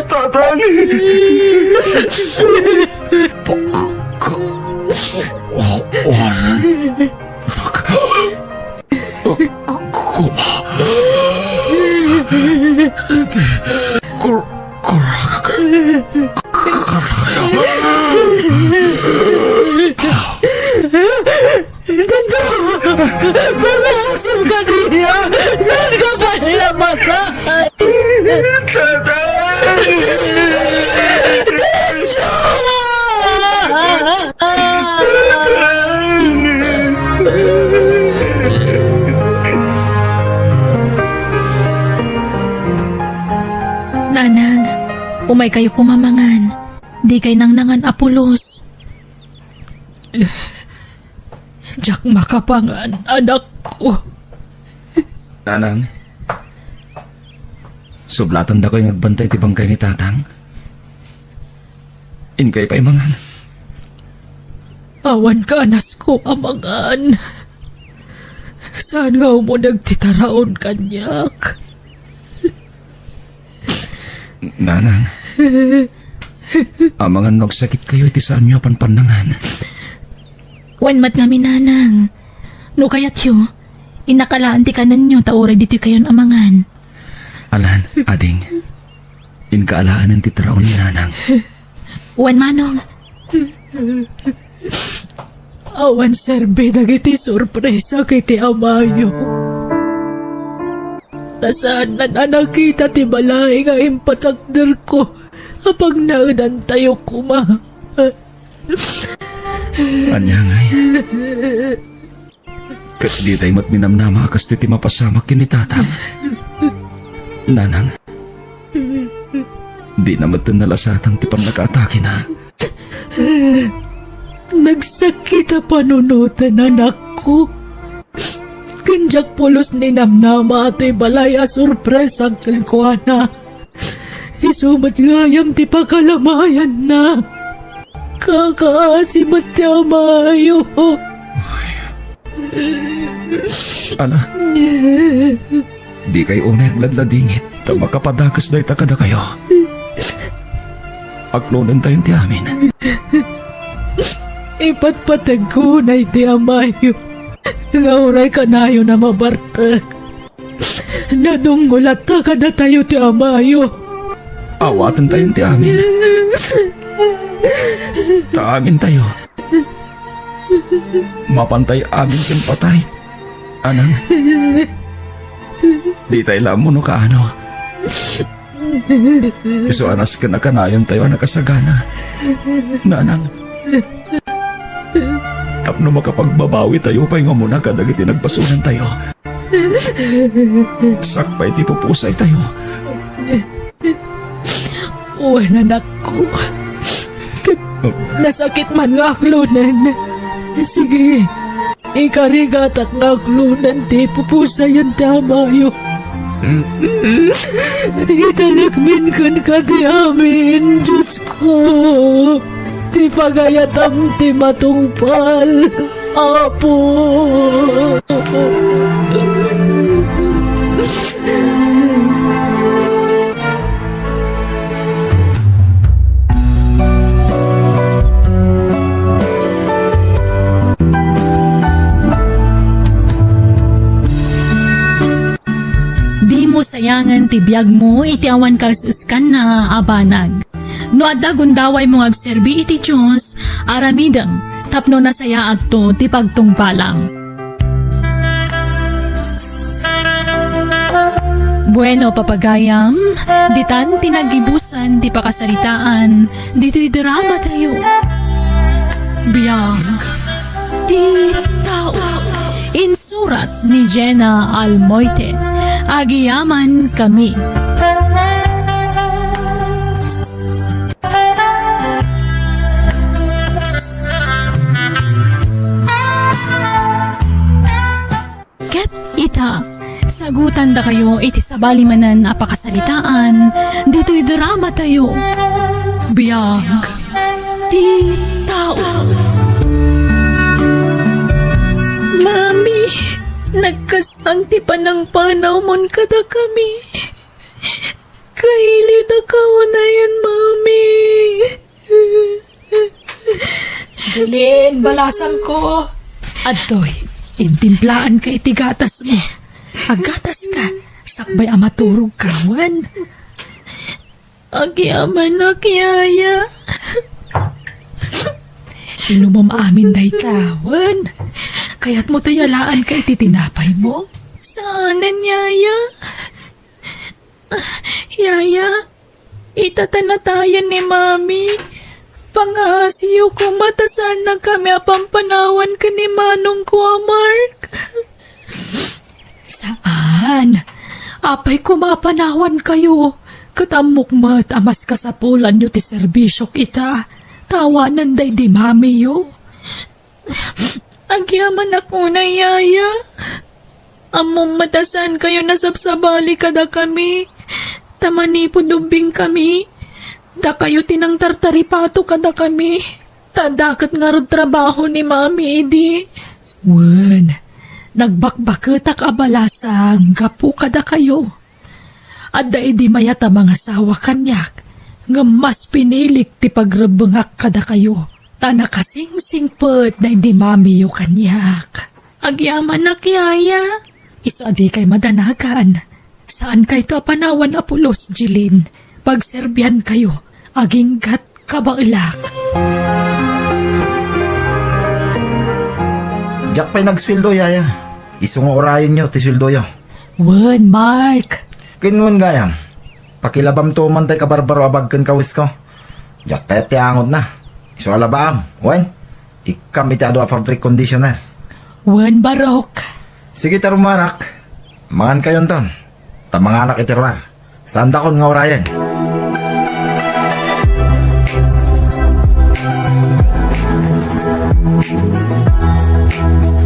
Tatang! Palasim ka niya! Saan ka pa namatay? Nanang, umay kayo kumamangan. Di kay nang nangan apulos. Jack makapangan, anak ko. Nanang, sublatan da ko yung nagbantay ti bangkay ni tatang. Inkay pa imangan. Awan ka, anas ko, amangan. Saan nga mo nagtitaraon kanyak? Nanang, amangan nagsakit kayo iti saan niyo panpanangan. Wan mat nga minanang. No kayat yu, inakalaan ti kanan nyo taura dito kayon amangan. Alan, ading, inkaalaan ang titraon ni nanang. Wan manong, Awan serbe dagiti sorpresa kay ti amayo. Tasaan na nakita ti balay nga impatakder ko apag naudan tayo kuma. Anya ngay. Kat di tayo mat minamnama akas ti mapasamak yun ni tatang. Nanang, di naman ito nalasatang ti panakaatake na. Nagsakit a panunutan anak ko. Kanjak pulos ni namnama ato'y balay a sorpresa ang kalkuana. Isumat ngayam ti pakalamayan na. Kakaasimat ti amayo. Ala, di kayo unay agladladingit ta makapadakas dahi takada kayo. Aklonan tayong ti amin. Ipatpatag ko na iti amayo. Nga oray ka nayo na mabartag. Nadunggulat ta kada tayo ti amayo. Awatan tayong ti amin. Ta amin tayo. Mapantay amin kin patay. Anang, di tayo lamo no kaano. Iso anas ka na kanayon tayo nakasagana. Nanang, tapno makapagbabawi tayo pa nga muna kadagiti nagpasunan tayo. Sakpay ti pupusay tayo. Uwan anak ko. Nasakit man nga aklunan. Sige, ikarigatak nga aklunan ti pupusayan ti amayo. Italagmin kan ka ti amin, Diyos ko. Ti pagayatam ti matungpal, Apo. di mo sayangan ti biyag mo iti awan kasiskan na abanag. No adda gundaway mo agserbi iti Diyos, aramidem, tapno na saya adto ti pagtungpalang. Bueno, papagayam, ditan tinagibusan ti pakasaritaan, dito'y drama tayo. Biyag, ti tao, insurat ni Jenna Almoite, agiyaman kami. Ket ita, sagutan da kayo iti sabalimanan apakasalitaan, dito'y drama tayo. Biyag, ti tao. Mami, nagkasang ti panang-panaw mon kada kami. Kaili na na yan, Mami. Jilin, balasan ko. Adoy, intimplaan ka iti gatas mo. Agatas ka, sakbay amaturog kawan. Agyaman na kiyaya. Inumom amin day tawan. Kaya't mo tayalaan ka iti tinapay mo. Saanan, Yaya? Yaya, itatanatayan ni Mami. Pangasiyo ko matasan na kami apampanawan ka ni Manong ko, Mark. Saan? Apay kumapanawan kayo. Katamukmat amas kasapulan nyo ti serbisyo kita. Tawanan day di mami yo. Agyaman ako na, Yaya. Among matasan kayo nasabsabali kada kami. Tamani po dubing kami. Da kayo tinang tartaripato kada kami. Tadakat nga rod trabaho ni Mami, idi. Wen, nagbakbaketak abalasang gapu kada kayo. At da di mayata mga sawa kanyak. Nga mas pinilik ti pagrebengak kada kayo. Ta nakasingsingpet na hindi mami yo kanyak. Agyaman na, Yaya. Iso adi kay madanagan. Saan kay to panawan apulos, Jilin? Pagserbihan kayo, aging gat kabailak. Diyak pa'y nagsweldo, Yaya. Isong orayon nyo, ti sweldo yo. Wen, Mark. Kinwan gayam. Pakilabam to man tay kabarbaro abagkan kawis ko. Diyak pa'y tiangod na. Iso alabaam. Wen, ikam iti ado a fabric conditioner. Wen, Barok. Sige tarumarak. Mangan kayon ton. Tamang anak itirwar. Saan dakon nga orayan?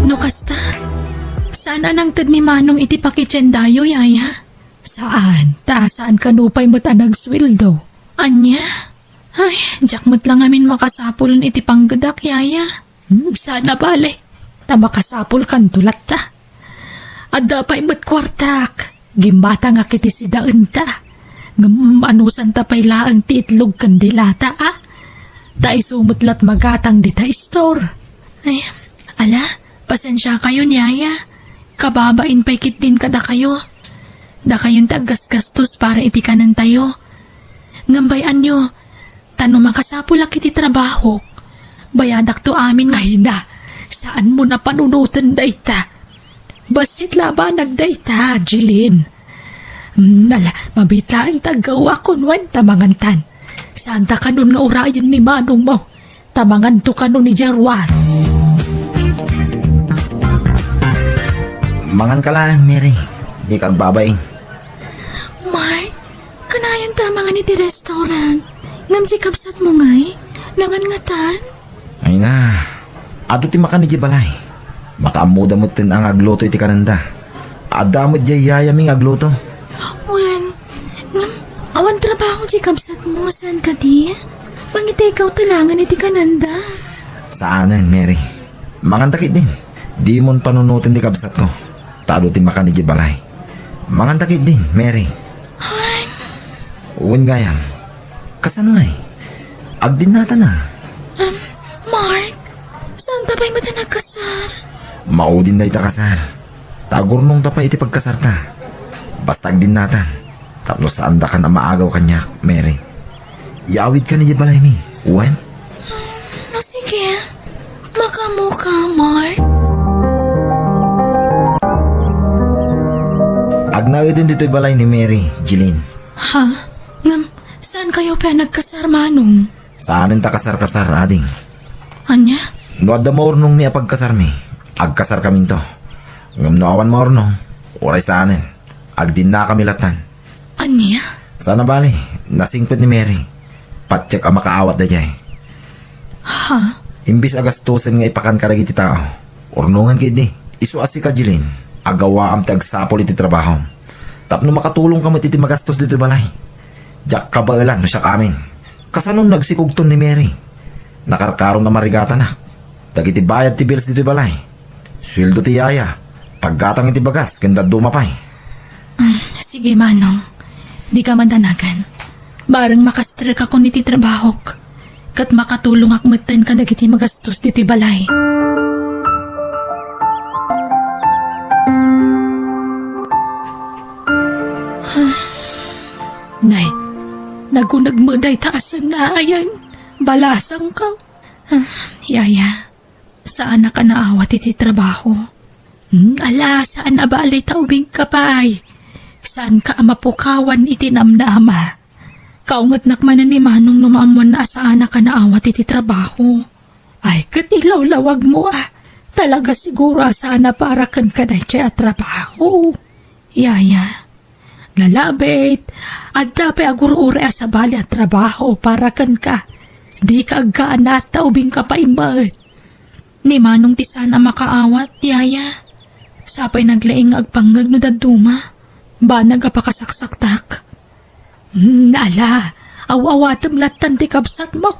No kasta, saan anang tad ni Manong iti pakitsendayo, Yaya? Saan? Saan kanupay mo ta nagsweldo? Anya? Ay, jak mo't lang amin makasapulon iti panggadak, Yaya. Sana bale. Ta makasapul kan tulat ta. Adda pa'y mat kwartak. Gimbata nga kiti si daan ta. Anusan ta pa'y laang ti itlog kandilata ah. Ta isumutlat magatang di ta store. Ay, ala, pasensya kayo, Yaya. Kababain pa'y kitin kada kayo. Da kayong tagas-gastos para itikanan tayo. Ngambayan nyo, tano makasapulak iti trabaho. Bayadak to amin Ay na, saan mo na panunutan dayta? Basit laba nagdayta, Jilin. Nala, mabita ang tagawa kunwan tamangantan. Saan ta kanun nga urayan ni Manong mo? Tamangan to kanun ni Jarwan. Mangan ka lang, Mary. Di kang babaing. Mark, kanayon tama nga ni ti restaurant. Ngam si kapsat mo ngay, nangangatan. Ay na. Ado ti makan ni Jibalay. Makaamuda mo tin ang agluto iti kananda. Adamot jay yayaming agluto. Wen, ngam, awan trabaho si kapsat mo, saan ka di? Pangiti ikaw talangan iti kananda. Saanan, Mary? Mangan takit din. Di mon panunutin ti kabsat ko. Talo ti makan ni Jibalay. Mangan takit din, Mary. Ay, Uwan gayam. Kasan ngay? Agdin nata na. Mark, saan tapay mo ta nagkasar? Maudin na ita kasar. Tagor nung tapay iti pagkasarta. Basta agdin natan. Tapno saan da ka na maagaw kanya, Mary. Yawid ka niya balay mi. Wen? No, sige. Makamuka, Mark. Agnawitin dito'y balay ni Mary, Jeline. Ha? Ngam, saan kayo pa nagkasar, Manong? Saanin ta kasar-kasar, ading. Anya? No adda mo nung mi apagkasar mi. Agkasar kami to. Ngam no awan mo nung. Oray saanin. Agdin na kami latan. Anya? Sana bali, nasingpit ni Mary. Patsyak ang makaawat da jay. Ha? Imbis agastusin nga ipakan karagi ti tao. Ornungan kidi. Isu asi ka Jilin. Agawa am tagsapol iti trabaho. Tapno makatulong kamo iti magastos dito balay. Jak kabailan no siya kamin. Kasanong nagsikugton ni Mary. Nakarkaron na marigata na. Dagiti bayad ti bills dito balay. Sweldo ti yaya. Paggatang iti bagas, kanda dumapay. Sige, Manong. Di ka mandanagan. Barang makastre ka kung iti trabaho. Kat makatulong akmatan ka dagiti magastos diti balay. Nay, nagunag mo day taasan na ayan. Balasang ka. Yaya, saan na ka naawat iti trabaho? Ala, saan abalay taubing kapay? Saan ka amapukawan iti namnama? Kaungat nakmanan ni Manong numaamuan na saan na ka naawat iti trabaho. Ay, katilawlawag mo ah. Talaga siguro sana para kan ka na siya trabaho. Yaya, Lalabit, at dapat aguro-ure sa bali at trabaho para kan ka. Di ka agkaan na taubing ka pa imat. ni Manong ti sana makaawat, Yaya. Sapay naglaing agpangag no daduma. Ba nagapakasaksaktak. Nala, awawatam latan ti kabsat mo.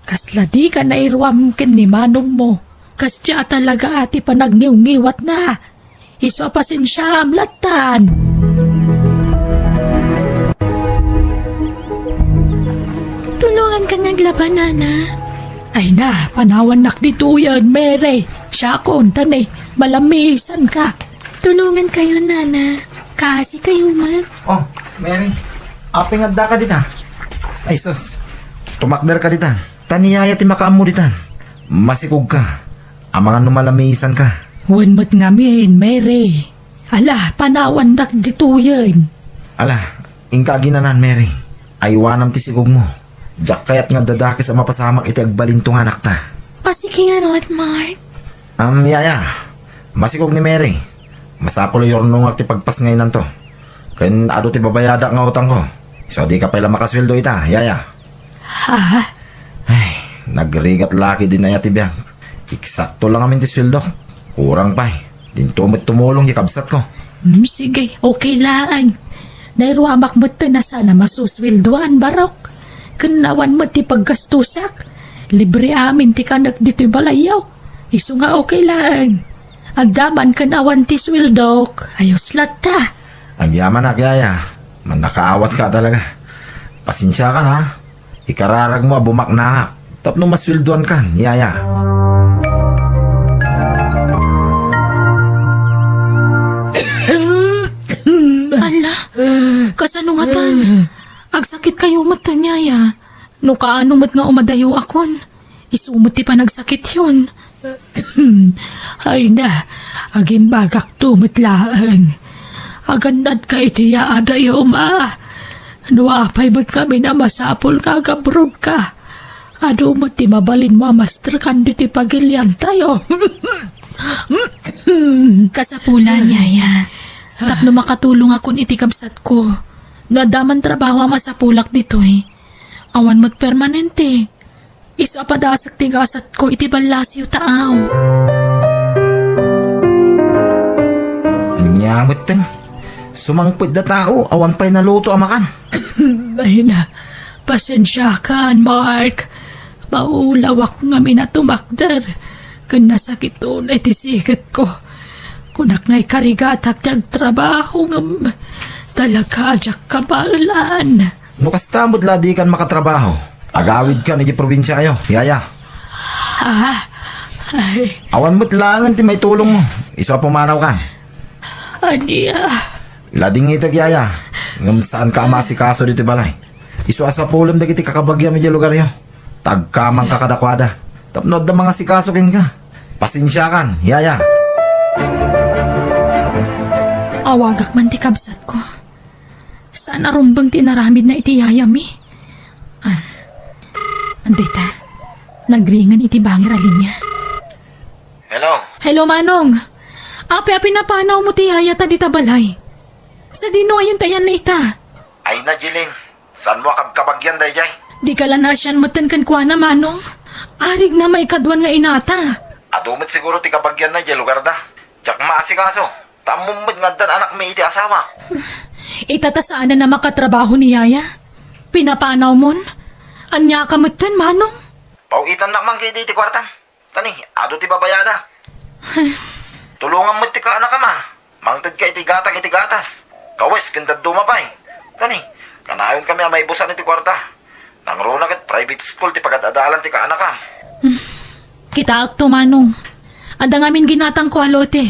Kasla di ka nairwam ken ni Manong mo. Kasya talaga ati panagniw-ngiwat na. Iso pasensya am latan. Tulungan ka naglaban, Nana. Ay na, panawan nak dito yan, Mary. Siya kontan eh, malamisan ka. Tulungan kayo, Nana. Kasi kayo, man. Oh, Mary. Aping adda ka dita. Ay sus. Tumakder ka dita. Taniyaya ti makaam mo dita. Masikog ka. Amangan numalamisan ka. Huwag mo't ngamin, Mary. Ala, panawan nak dito yan. Ala, ingka ginanan, Mary. Aywanam ti sigog mo. Diyak kayat nga dadaki sa mapasamak iti agbalintong anak ta. Sige nga, Rod, Mark. Yaya. Masikog ni Mary. Masapulo yorno nga ti pagpas ngayon to. Kain ado ti babayada nga utang ko. So di ka pala makasweldo ita, Yaya. Ha? Ay, nagrigat laki din na yati biyang. Eksakto lang amin ti sweldo. Kurang pa eh. Dintumit tumulong ikabsat ko. Sige, okay lang. Nairwamak mo't na sana masuswildoan, Barok. Kanawan mo ti paggastusak. Libre amin ti kanak dito'y balayaw. Iso nga okay lang. Agdaman kanawan ti swildok. Ayos lata. Ang yaman na, Yaya. Man nakaawat ka talaga. Pasensya ka na. Ikararag mo bumak na. Tapno maswildoan ka, Yaya. Ala, kasanungatan. Agsakit kayo mata niya, ya. No kaano mat nga umadayo akon. Isumot ti pa nagsakit yun. Ay na, aging bagak tumitlaan. Agandad ka itiya adayo ma. Nuapay mo't kami na masapol ka, gabrod ka. Ado mo't ti mabalin mo master kandi ti pagilyan tayo. Kasapulan, Yaya. Tapno makatulong akon iti kabsat ko. Nadaman trabaho masapulak dito eh. Awan mo't permanente. Isa pa dasak tigasat ko iti balasyo taaw. Anyamot ten. Sumangpit na tao, awan pa'y naluto amakan. Ay na, pasensya ka, Mark. Maulawak nga minatumakder. Kung nasakit doon ay tisikat ko. Kunak nga'y karigatak tiyag trabaho nga talaga ajak kabalan. Nukastamod ladi kan makatrabaho. Agawid ka ni di probinsya kayo, Yaya. Ay, Awan mo't langan ti may tulong mo. Iso pumanaw ka. aniya. Lading itag, Yaya. Ngam saan ka masikaso dito balay. Isu asa pulam dagiti kakabagya medyo lugar yo. Tagkamang kakadakwada. Tapnod na mga sikasukin ka. Pasensya kan, yaya. Awagak man ti kabsat ko. Saan arumbang tinaramid na iti yayami? Andita, nagringan iti bangir alinya. Hello. Hello, Manong. Api napanaw mo ti yaya ta dita balay. Sa dino ayon tayan na ita. Ay na, Jilin. Saan mo kabagyan day jay? Di ka lang nasyan matan kan kwa na, Manong. Arig na may kadwan nga inata. Adumit siguro ti kabagyan na jay lugar da. Tsak maasikaso. Tamumad nga dan anak may iti asawa. Itatasaan na makatrabaho ni yaya. Pinapanaw mon. Anya ka matan, Manong. Pauitan na man kayo di kwarta. Tani, ado ti babayada. Tulungan mo ti ka anak ka ma. Mangtad ka iti gatang iti gatas. Kawes, kandad dumapay. Tani, kanayon kami ang may busan iti kwarta. Nangruna kat private school ti pagadadalan ti ka anak ka. Kita akto, Manong. Adang amin ginatang ko alote.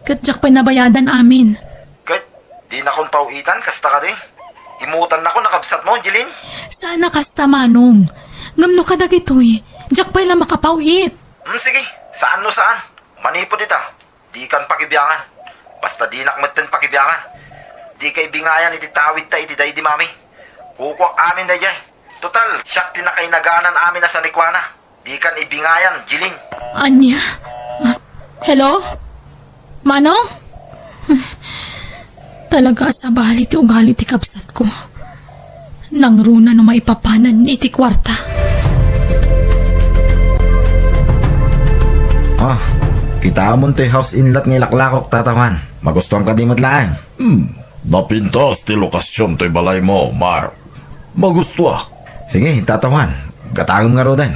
Katjak pa'y nabayadan amin. Kahit di na kong pauitan, kasta ka di. Imutan na ko nakabsat mo, Jilin. Sana kasta, Manong. Ngamno ka dagitoy. Jak pa'y lang makapawit. Sige, saan no saan? Manipod ita. Di kan pakibiyangan. Basta di nakmatan pakibiyangan. Di kay bingayan iti tawid ta iti day di mami. Kukwak amin day jay. Total, siyak tinakainaganan amin na sa Nikwana. Di kan ibingayan, Jilin. Anya? Hello? Manong? Talaga sa bali ti ugali ti kapsat ko. Nangruna no maipapanan iti kwarta. Kita mo ti house inlet ng ilaklakok tatawan. Magustuhan ka di matlaan. Napintas ti lokasyon to'y balay mo, Mark. Magusto ak. Sige, tatawan. Gatagom nga ro din.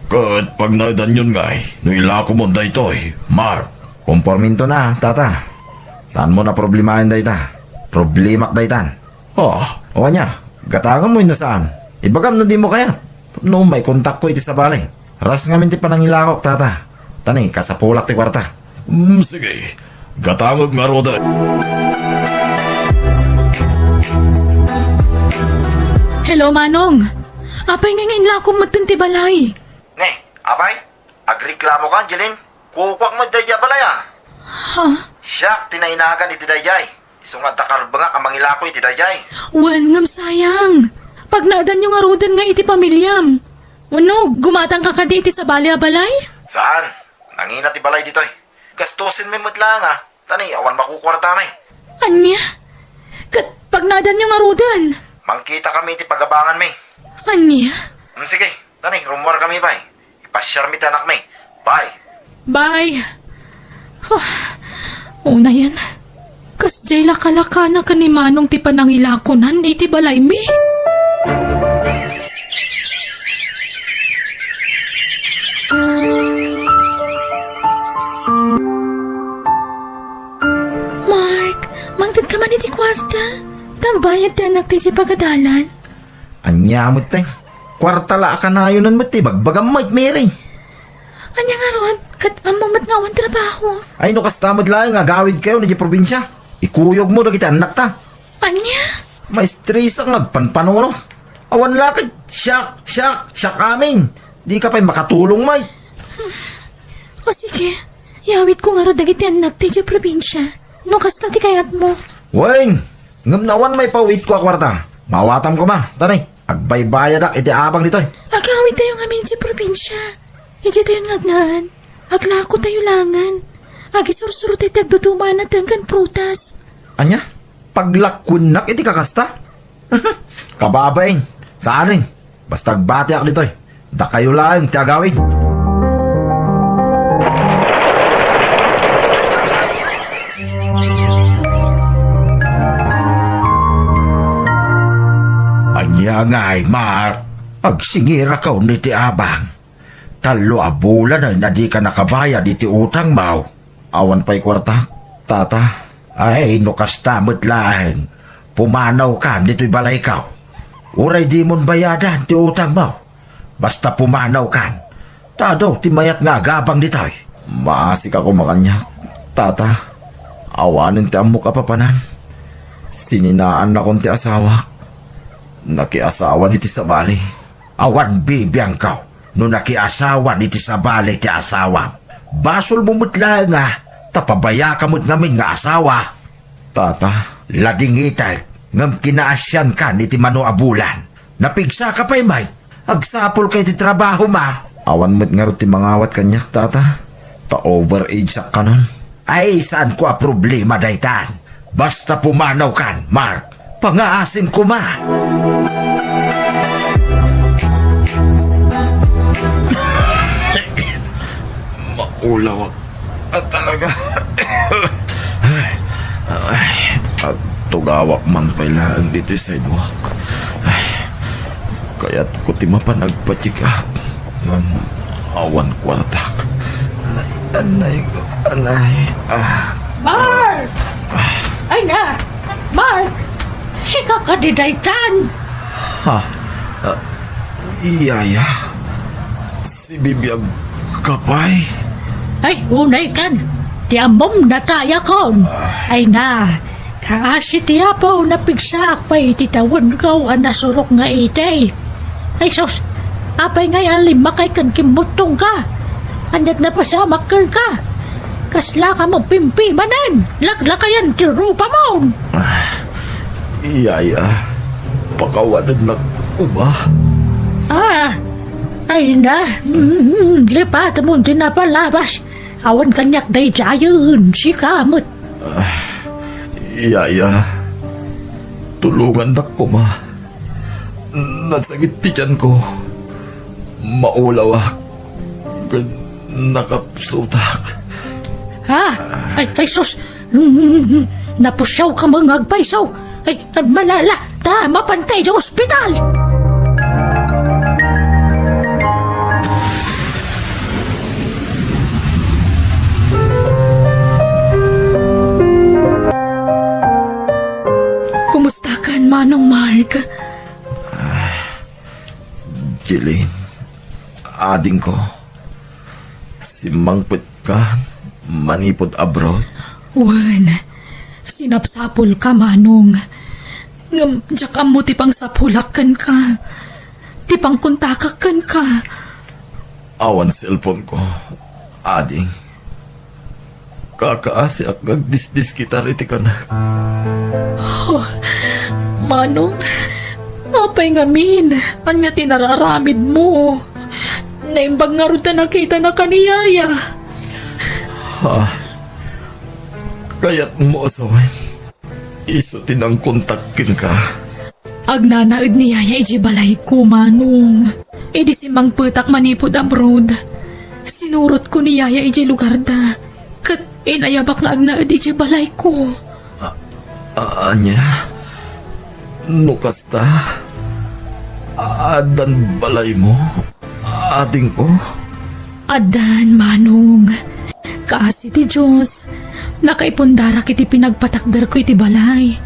Kat pag naidan yun ngay, no ilako mo day to'y, Mark. Komporminto na, tata. Saan mo na problemahin day ta? Problemak day tan. O anya, gatagom mo yun na saan? Ibagam na di mo kaya. No, may kontak ko iti sa balay. Ras nga min ti panangilakok, tata. Tani, kasapulak ti kwarta. Sige. Gatangog nga ro day. Hello, Manong. Apay nga ngayon lakom magtanti balay. Ne, apay? Agreklamo ka, Angeline? Kukwak mo day balaya. Ha? Siyak, tinainagan iti dayjay. Isungat takarbanga ang mangilako iti dayjay. Wan ngam sayang. Pag naadan yung arudan nga iti pamilyam. Ano, gumatang ka iti sa balay? Saan? Nanginat ti balay ditoy. Gastusin mo lang ah. Tani, awan makukwarta may. Anya? Kat pag naadan yung arudan. Mangkita kami iti pagabangan may. Anya? Sige, tani, rumor kami bay. Ipasyar mi tanak may. Bye. Bye. Una yan. Kas jay lakalakana ka ni Manong ti panangilakonan iti balay mi. Mark, mangtid ka man iti kwarta. Tagbayad ti anak ti pagadalan. Anya mo tay. Kwarta la ka na yun mo ti bagbagam mo Mary. Anya nga ron, kat amamat nga wan trabaho. Ay no kastamad lang nga gawid kayo na di probinsya. Ikuyog mo na kita anak ta. Anya? May stress ang nagpanpanuno. Awan lakad. Siyak amin. Di ka pa'y makatulong may. O sige, yawit ko nga ro dagiti anak ti di probinsya. No kasta ti kayat mo. Weng, ngam nawan may pawit ko akwarta. Mawatam ko ma. Tanay, agbaybayad ak iti abang ditoy. Agawit tayo nga min di probinsya. Iji tayo ngagnaan. Aglako tayo langan. Agisursuro tayo tagdutuman at hanggang prutas. Anya? Paglakunak iti kakasta? Kababain. Saan rin? Basta agbati ak ditoy. Da kayo lang ti agawin. Anya nga'y, Mark. Agsingira ka ni ti abang. Talo a bulan ay na di ka nakabayad iti utang mo. Awan pa'y kwarta. Tata. Ay, no kastamot lang. Pumanaw ka dito'y balay ka. Uray di mon bayadan ti utang mo. Basta pumanaw ka. Tado, ti mayat nga gabang dito'y. Maasik ako makanyak. Tata. Awanin ti amok kapapanan. Sininaan na kong ti asawak. Nakiasawa ni ti Sabali. Awan bibiyang kaw. No nakiasawa ni ti Sabali ti asawa. Basol mo mutla nga. Tapabaya ka mo't ngamin nga asawa. Tata, lading itay. Ngam kinaasyan ka ni ti Mano Abulan. Napigsa ka pa'y may. Agsapol kay ti trabaho ma. Awan mo't nga rin ti mangawat kanyak, tata. Ta-overage sak ka nun. Ay, saan ko a problema daytan? Basta pumanaw kan, Mark. Pangaasim ko ma. Maulaw at talaga. At tugawak man pala dito sa sidewalk. Ay, kaya't ko ti mapanagpa-check up. Awan kwartak. Anay ko, anay. Mark! Ay na! Mark! Sika ka di daytan! Iyaya. Si Bibiyag kapay. Ay, unay kan! Tiamom na kaya kon! Ay na! Kaasi tiapo na pigsaak pa'y titawan ko ang nasurok nga itay. Ay sos! Apay ngay lima kay kan kimutong ka! Anyat na pasamak ka! Kasla ka mo pimpi manan! Laglakayan ti rupa mo! Iyaya. Pakawanan na ko ba? Ay na! Lipat mo din na palabas! Awan kanyak day jayon! Si kamot! Iyaya. Tulungan na ko ma. Nasagit ti tiyan ko. Maulaw ak. Nakapsutak. Ay sus! Napusyaw ka mga agpaysaw! Ay, malala! Ta, mapantay sa ospital! Kumusta ka, Manong Mark? Jilin. Ading ko. Si Mangpit ka. Manipod abroad. Wan, sinapsapol ka, Manong. Ngam, jakam mo tipang sapulakan ka. Tipang kontakakan ka. Awan cellphone ko. Ading. Kakaasi ak nagdisdis kita riti ka na. Manong, apay ngamin. Ang nga tinararamid mo. Naimbag nga rin nakita na kaniyaya. Kaya't mo asawan. Iso tinang kontakin ka. Agnanaid niyaya iji balay ko, Manong. Idi si Mang Putak manipod abroad. Sinurot ko niyaya iji lugar da. Kat inayabak nga agnaid iji balay ko. Anya? Nukasta? Adan balay mo? Ading ko? Adan, Manong. Kaasi ti Diyos. Nakaipundara kiti pinagpatakdar ko iti balay.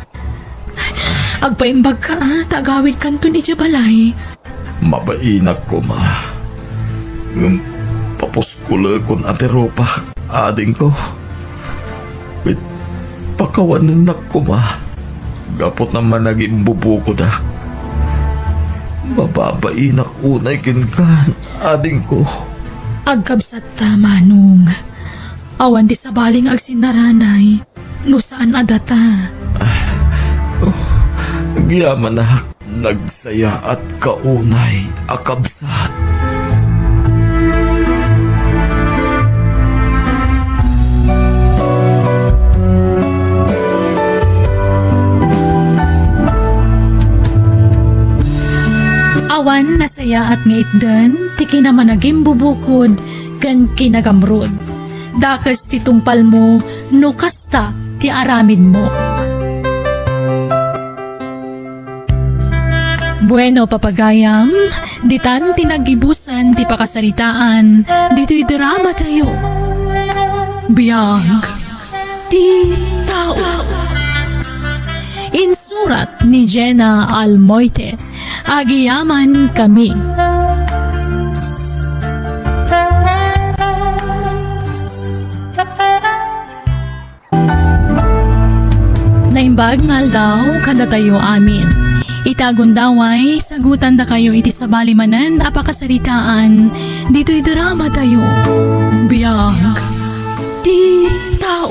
Agpaimbag ka, tagawid kanton iti balay. Mabainak ko, ma. Papuskula kon ate ropa. Ading ko. Wait, pakawanan na ko, ma. Gapot naman naging bubuko da. Mababainak unay kinkan. Ading ko. Agkabsat ta, Manong. Awan di sa baling agsinaranay. No saan adata? Giyaman na nagsaya at kaunay akabsat. Awan nasaya at ngaitdan, tiki naman naging bubukod, kan kinagamrod. Dakas titungpal mo, no kasta ti aramid mo. Bueno, papagayam, ditan tinagibusan ti pakasaritaan, dito'y drama tayo. Biyag, ti tao. Insurat ni Jenna Almoite, Agiyaman Kami. Naimbag nga daw kada tayo amin. Itagundaway, sagutan da kayo iti sabali manan, apakasaritaan. Dito'y drama tayo. Biyag di tao.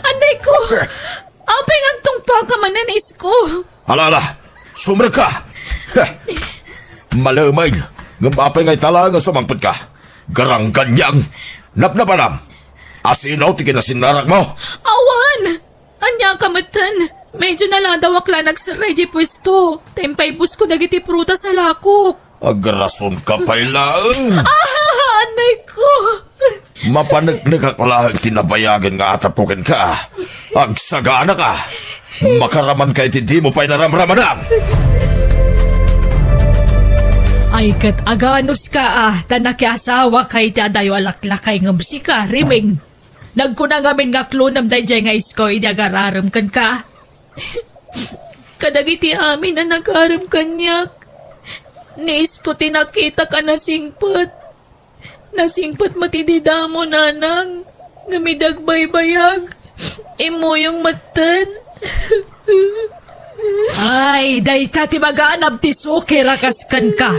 Anay ko! Aping ang tungpa ka mananis ko! Alala, sumrag ka! Malamay, ngumapay ngay tala nga sumangpot ka. Garang ganyang, napnapanam. Asinaw ti kinasinarag mo. Awan! Anya kamatan! Medyo naladawak lang nagsaray di pwesto. Tempay bus ko dagiti pruta sa lakok. Agrason ka pa'y laang. Anay ko! Mapanagnig ka lang tinabayagan nga atapukin ka. Agsagana ka. Makaraman ka iti mo pa'y naramramanan. Ay kat aganos ka tanakiasawa kay tadayo alaklakay ng musika, riming. Nagkunang amin nga klonam dayjay nga isko idagararam kan ka. Kadagiti amin na nagaram kanyak. Niis ko tinakita ka na singpot. Nasingpot matidida mo nanang. Ngamidag baybayag. Imo yung matan. Ay, day ka ti mag-aanab ti suki rakaskan ka.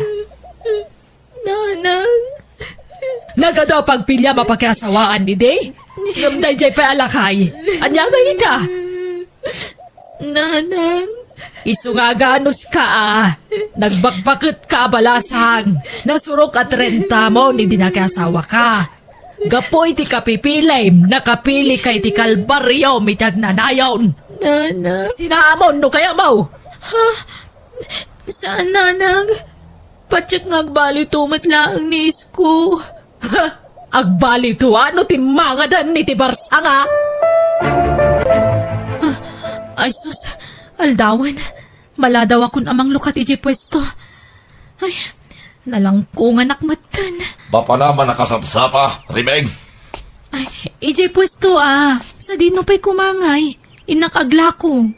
Nanang. Nagadaw pagpilya mapakiasawaan ni day. Ngamday jay pa alakay. Anya nga ita. Nanang. Isungaganos ka Nagbagbakit ka balasang. Nasurok at renta mo ni dinakasawa ka. Gapoy ti kapipilay. Nakapili kay ti kalbaryo mitag nanayon. Nanang. Sinamon no kaya mo? Ha? Saan nanang? Patsak ngagbali tumat lang ni isko. Ha? Agbali to ano ti mangadan ni ti barsanga? Ay sus, aldawan. Maladaw akong amang lukat iji pwesto. Ay, nalangkungan akmatan. Bapa naman nakasapsapa, Rimeng. Ay, iji pwesto Sa dino pa'y kumangay. Inakagla ko.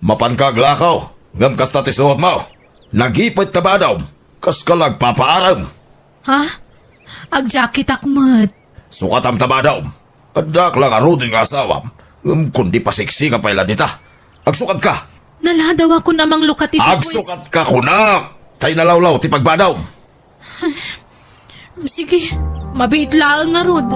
Mapankaglakaw. Ngam kas na tisuot mo. Nagipit tabadaw. Kas ka lagpapaaram. Ha? Agjakit akmat. Sukatam tabadaw. Adak lang arudin nga asawam. Kundi pasiksi ka pala dita. Agsukat ka. Naladaw ako namang lukat iti pwesto. Agsukat ka kunak. Tay nalawlaw ti pagbadaw. Sige, mabait lang nga rod.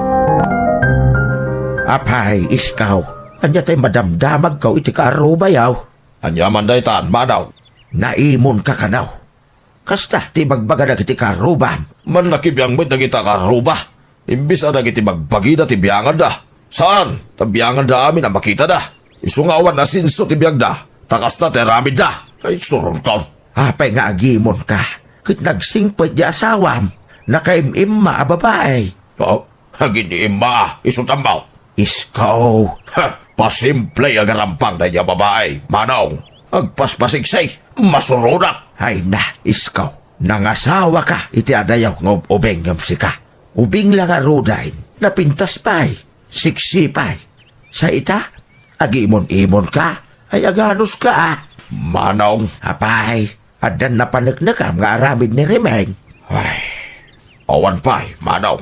Apay, iskaw. Anya tayo madamdamag kaw iti karubayaw. Anyaman day taan, manaw. Naimon ka kanaw. Kasta, ti magbaga na kiti karuban. Man nakibiyang mo dagita karuba. Imbis na dagiti magbagida ti biyangan da. Saan? Tabiyangan da amin ang makita da. Isungawan na sinso ti biyag da. Takas na teramid da. Ay suron ka. Apay nga agimon ka. Kit nagsingpot di asawam. Nakaimimma a babae. Oh, haginiim ba? Isutambaw. Iskaw. Ha, pasimple agarampang na niya babae. Manaw, agpaspasiksay. Masurunak. Ay na, iskaw. Nangasawa ka. Iti adayaw ng ubeng ng sika. Ubing lang arudain. Napintas pa'y. Siksi pa'y. Sa ita, agimon-imon ka. Ay aganos ka Manaw. Apay, adan na panagnakam nga aramid ni Rimeng. Ay, awan pa'y, manaw.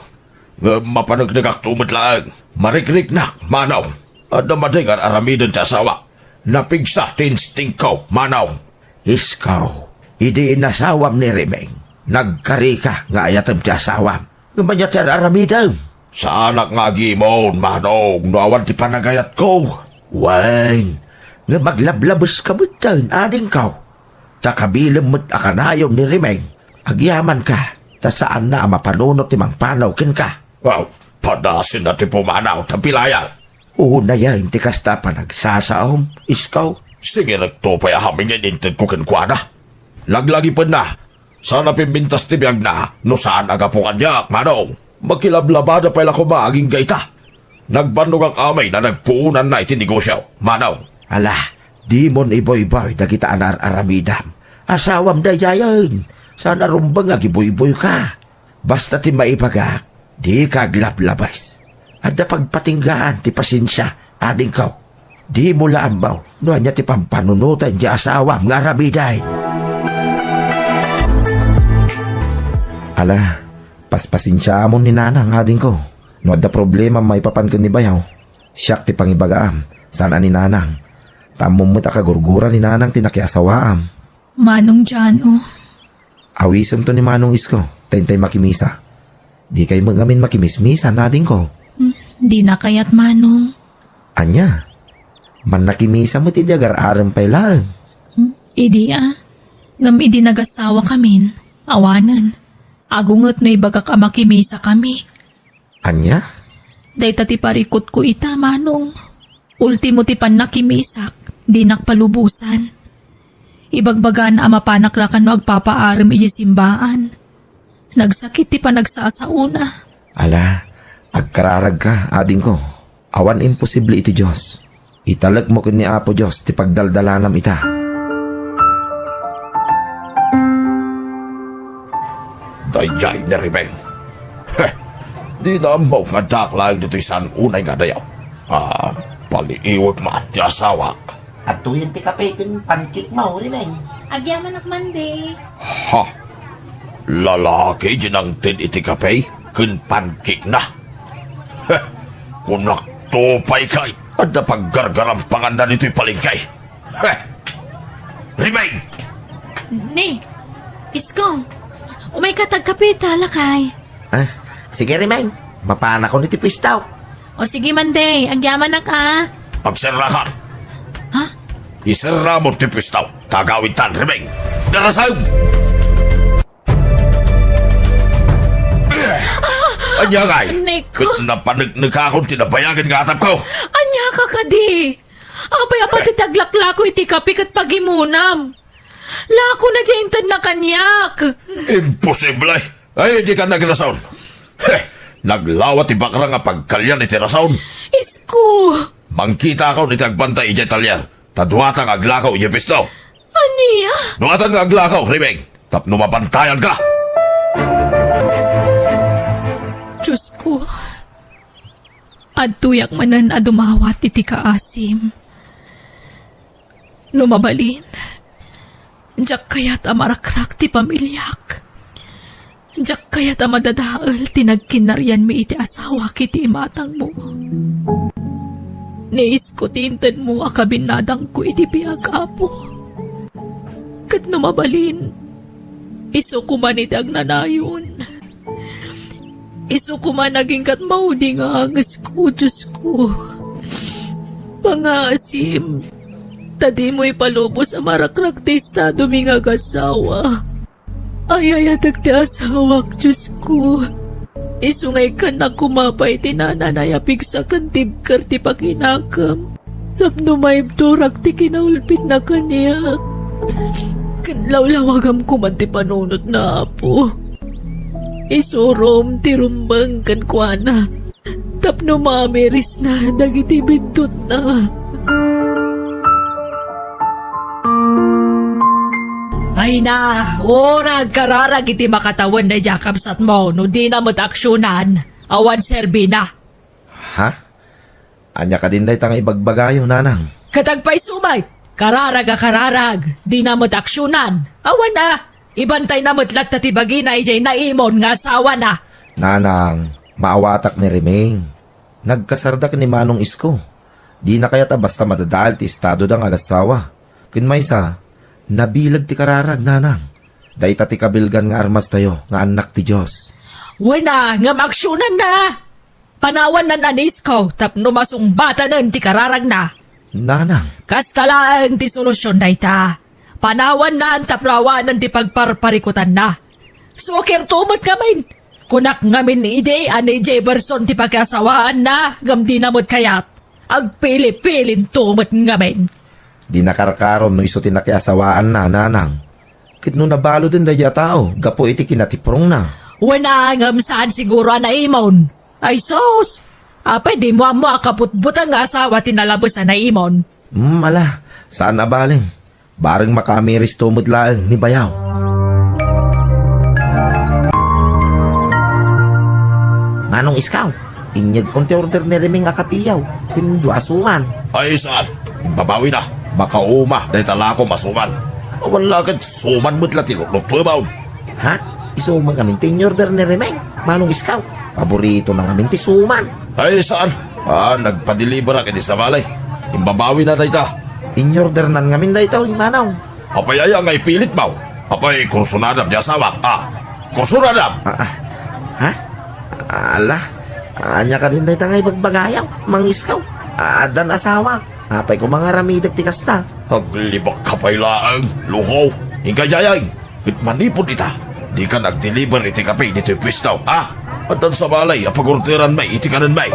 Mapanagnagak tumot lang. Marikrik-nak, manaw. At namading ang aramidon sa asawa. Napigsa tinsting ko, manaw. Iskaw, idi inasawam ni Rimeng. Nagkari ka nga ayatam ti asawam. Ngumanyat sa aramidon. Sa anak nga gimon, manaw. Nawan ti panagayat ko. Wan, nga maglablabos ka mutan, ading kaw. Takabilang mo't akanayom ni Rimeng. Agyaman ka, ta saan na mapanunot ti mangpanaw kin ka. Wow, padasin na ti pumanaw, tapilaya. Una yan, ti kasta pa nagsasaom, iskaw. Sige nagtupay ahaming inintid ko kinkwana. Laglagi pa na. Sana pimbintas ti biyag na, no saan agapukan niya, manaw. Magkilablabada pala ko maaging gaita. Nagbanog ang amay na nagpuunan na iti negosyo, manaw. Ala, di mon iboy-boy dagita anar aramidam. Asawam da yayan. Sana rumbang agiboy-boy ka. Basta ti maipagak, di kaglablabas. Ada pagpatinggaan ti pasensya, ading kaw. Di mo laambaw, no anya ti pampanunutan di asawam nga aramiday. Ala, paspasinsya amon ni nanang ading ko. No ada problema may papan ko ni bayaw. Siyak ti pangibagaam. Sana ni nanang. Tamom mo ta kagurgura ni nanang tinakiasawaam. Manong Jano, Awisem to ni Manong Isko. Tayntay makimisa. Di kay magamin makimismisa nading ko. di na kaya't Manong. Anya. Man nakimisa mo ti diagar aram pay lang. Idi ngam idi nagasawa kamin, awanan. Agungot may baga ka makimisa kami. Anya? Day tati parikot ko ita, Manong. Ultimo ti pan nakimisak, di nakpalubusan. Ibagbagan na amapanaklakan no agpapaaram iji simbaan. Nagsakit ti pa nagsasauna. Ala, agkararag ka, ading ko. Awan imposible iti Diyos. Italag mo kun ni Apo Diyos ti pagdaldalanam ita. Dayjay na rimeng. Heh, di na mo nga daklang dito'y san unay nga dayaw. Paliiwag ma ti asawa. At tuyin ti kape kun pancake mo, rimeng. Agyaman ak Monday. Ha? Lalaki din tin iti kapay, kun pancake na. Heh, kunak tupay kay, at napaggargaram panganda nito'y palingkay. Heh, rimeng! Ni, Isko, umay katagkapita lakay. Sige, rimeng. Mapana ko ni ti pistaw. O sige Monday, agyaman na ka. Pagsarahan. Ha? Isara mo ti pistaw, tagawin tan, rimeng. Darasag! Anya kay, Nico. kung napanagnig ka akong tinabayagan nga atap ko. Anya ka kadi. Abay apati taglaklako iti kapikat pagimunam. Lako na dyan na kanyak. Imposible. Ay, di ka nagrasaon. Heh, naglawat ibakra nga pagkalyan iti rasaon. Isko, Mangkita ako ni tagbantay iti talyer. Tadwatang aglakaw iti pisto. aniya? Duwatan nga aglakaw, rimeng. Tapno mabantayan ka. Diyos ko. Adtuyak manan adumawat iti kaasim. Lumabalin. Diyak kaya't amarakrak ti pamilyak. Diyak kaya't amadadaal tinagkinaryan mi iti asawa kiti imatang mo. Niis ko tinten mo akabinadang ko iti biyag apo. Kat lumabalin. Iso ko man iti agnanayon. Iso ko man naging katmaudi nga angas ko, Diyos ko. Pangasim, tadi mo ipalubos sa marakrak ti estado mi nga gasawa. Ay ti asawak, Diyos ko. Iso nga'y ka na kumapay ti nananayapig sa kantibkar ti pakinakam. Tapno maibturak ti kinaulpit na kaniya. Kanlawlawagam ko man ti panunot na apo. Isurom ti rumbang kan kuana. Tapno mamiris na dagiti bintut na. Ay na, orag kararag iti makatawan na Jacobsat mo no di na mo't aksyonan. Awan serbi na. Ha? Anya ka din day tanga ibagbagayo, nanang. Katagpay sumay, kararag. Di na mo't aksyonan. Awan na. Ibantay na mo't lagta ti bagina ijay na imon nga asawa na. Nanang, maawatak ni Remeng. Nagkasardak ni Manong Isko. Di na kaya ta basta madadal ti estado dang agasawa. Kun may sa, nabilag ti kararag, nanang. Day ta ti kabilgan nga armas tayo, nga anak ti Diyos. Wala nga maksyonan na. Panawan na nanis ko, tapno masong bata nun ti kararag na. Nanang, Kastalaan ti solusyon na ita. Panawan na ang taprawanan ti pagparparikutan na. So tumot ngamin. Kunak ngamin ni ide ani J. Berson ti pagkasawaan na gamdi namot kayat. Agpili-pilin tumot ngamin. di nakarkaron no iso tinakiasawaan na, nanang. Kit no nabalo din day tao, gapo iti kinatiprong na. Wala ngam saan siguro na imon. Ay sos. Apay di mo akaputbutang nga asawa tinalabos na imon. Ala, saan nabaling? Bareng makamiris tumod laeng ni Bayaw. Manong Iskaw, inyag konti order ni Remeng akapiyaw. Kundo asuman. Ay, saan? Babawi na. Makauma, dahil tala ko masuman. Wala kat suman mo't lati luplubaw. Ha? Isuman kami tin order ni Remeng. Manong Iskaw, paborito ng amin ti suman. Ay, saan? Nagpa-deliver ka di sa balay. Imbabawi na dayta. Inyordernan ngamin da ito, Manong. Apay ay ngay pilit mo. Apay kursunadam di asawa. Kursunadam. Ha? Ala, anya ka rin da ito ngay bagbagayaw, mangiskaw. Adan asawa. Apay ko mga ramidag ti kasta. Haglibak ka pa'y laang, lukaw. Hingkayayay. Manipod ita. Di ka nag-deliver iti kape dito yung pwistaw. At ang sa balay, apagurtiran may iti kanan may.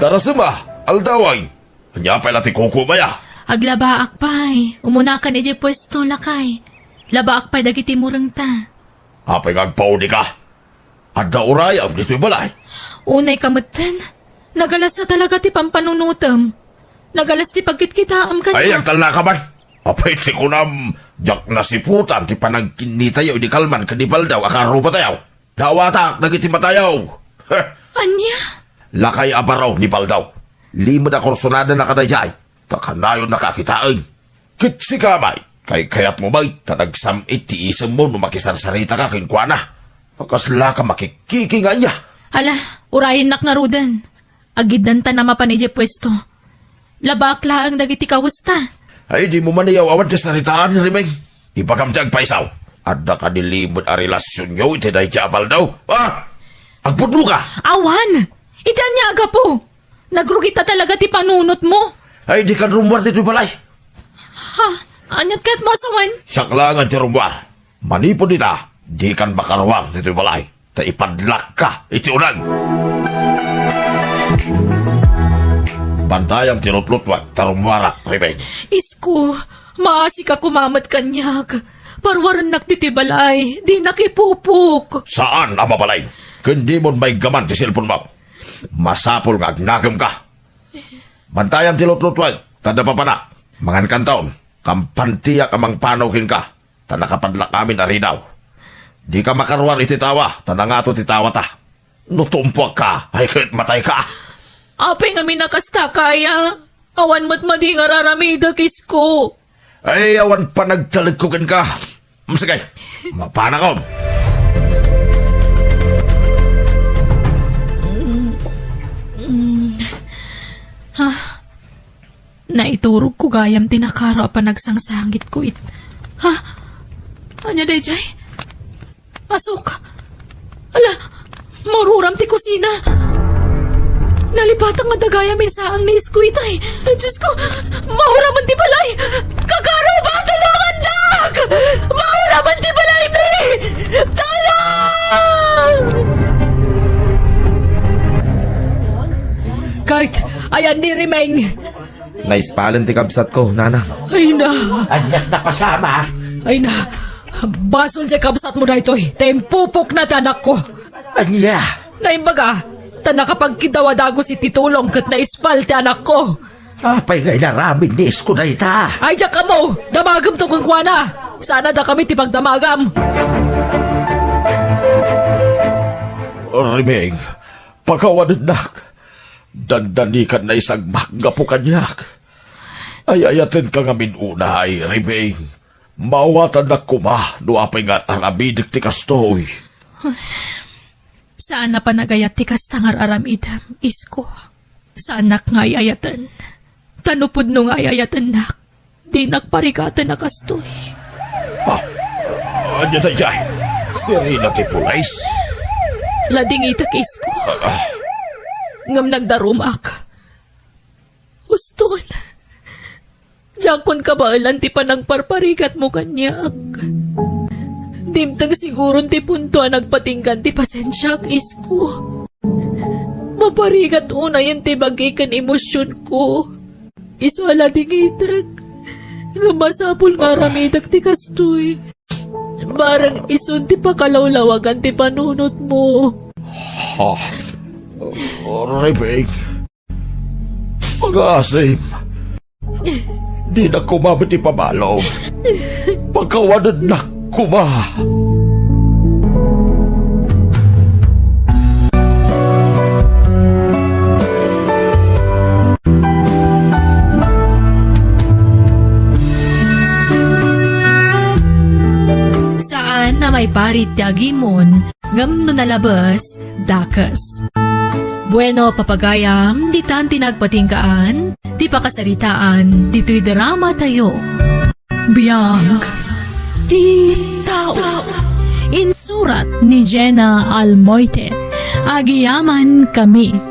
Darasama, aldaway. Anya pa'y lati kukumaya. Aglabaak pa'y. Umuna ka ni pwesto lakay. Labaak pa'y dagiti murang ta. Apay ngagpaudi ka. At daurayam dito yung balay. Unay kamatan. Nagalas na talaga ti pampanunutam. Nagalas ti pagkitkitaam ka Ay, na. ang talna ka man. Apay ti kunam, jak na si putan, ti panagkinitayaw di kalman, kadipal daw, akaro pa tayaw. Dawatak, nagiti matayaw. Heh, Anya? lakay abaraw ni Baldaw. Limod a kursunada na kadayay, takanayon nakakitaan. Kit si kamay, kay kayat mo bay, tanagsamit ti isang mo, numakisarsarita ka kinkwana. Pagkasla ka makikikingan niya. Ala, urayin nak nga rudan. Agidan ta na mapanidya pwesto. Labak laang dagiti kawusta. Ay, di mo man iyawawan ti saritaan, Rimeng. Ipakamtag paisaw. At nakadilimod a relasyon nyo, iti dahi Baldaw daw. Agpud mo ka! Awan! Itan niya aga po. Nagrugi ta talaga ti panunot mo. Ay, di ka rumwar dito balay. Ha? Anyat kat mo sawan? Saklangan ti rumwar. Manipod ita, di kan makarawang dito balay. Ta ipadlak ka, iti unang. Bantayang tinutlutwat, tarumwara, Rimeng. Isko, maasi ka kumamat kanyak. Parwaran nagtitibalay, di nakipupok. Saan ang mabalay? Kundi mo may gaman ti silpon mo. Masapol nga agnagam ka. Bantayang tinutlutwat, tada papanak. Mangan kantaon, kampantiyak amang panawin ka. Ta nakapadlak amin arinaw. Di ka makarwar iti tawa, ta nangato ti tawa ta. Nutumpuak ka, ay kahit matay ka. Apay nga minakasta kaya. Awan mo't madi nga raramida kisko. Ay, awan pa nagtaligkugan ka. Sige, mapanakon. Naiturog ko gayam tinakaro pa nagsangsangit ko it. Ha? Anya dayjay? Pasok. Ala, maruram ti kusina. Nalipatang nga dagayam saang ni isko itay. Ay, Diyos ko, mahuraman ti balay. Kagaro ba? Tulungan dag! Mahuraman ti balay, me! Tulong! Kahit ayan ni Rimeng. Naispalan ti kabsat ko, Nanang. Ay na, Anyak na kasama. ay na. Basol siya kabsat mo na ito'y. Tempupok na tanak ko. Anya. Naimbaga, ta nakapagkidawadago si titulong kat na ispal ti anak ko. Apay nga inaramin ni isko na ita. Ay, diyak ka mo! Damagam to kung kuwana! Sana da kami tipagdamagam! Rimeng, pagkawanan dandanikan na isang maggapo kanyak. Ay ayatin ka nga minuna ay Rimeng. Mawatan na kuma, nuapay nga aramidik ti kastoy. Sana pa nagayat ti kastangar aramidam, isko. Sana nga ayayatan. Tanupod no nga ayayatan nak. Di nakparikatan na kastoy. Anya tayo dyan? Sirina ti Pulais. Lading itak isko. Ngam nagdarumak. Uston. Jakon ka ba ti pa nang parparikat mo kanyak? Dimtang siguro ti punto nagpatingkan ti pasensyak isko. Maparikat una yan ti bagikan emosyon ko. Iso ala tingitak. Nga masapul nga ramidak ti kastoy. Barang isun ti pakalawlawagan ti panunot mo. Rimeng, mag-asim. Di na kumamit ipabalog. Pagkawanan na kuma. Saan na may parit yagimon, ngam no nalabas, dakas. Bueno, papagayam, di tan tinagpatingkaan, di pakasaritaan, dito'y drama tayo. Biyag, di tao. Insurat ni Jenna Almoite. Agiyaman kami.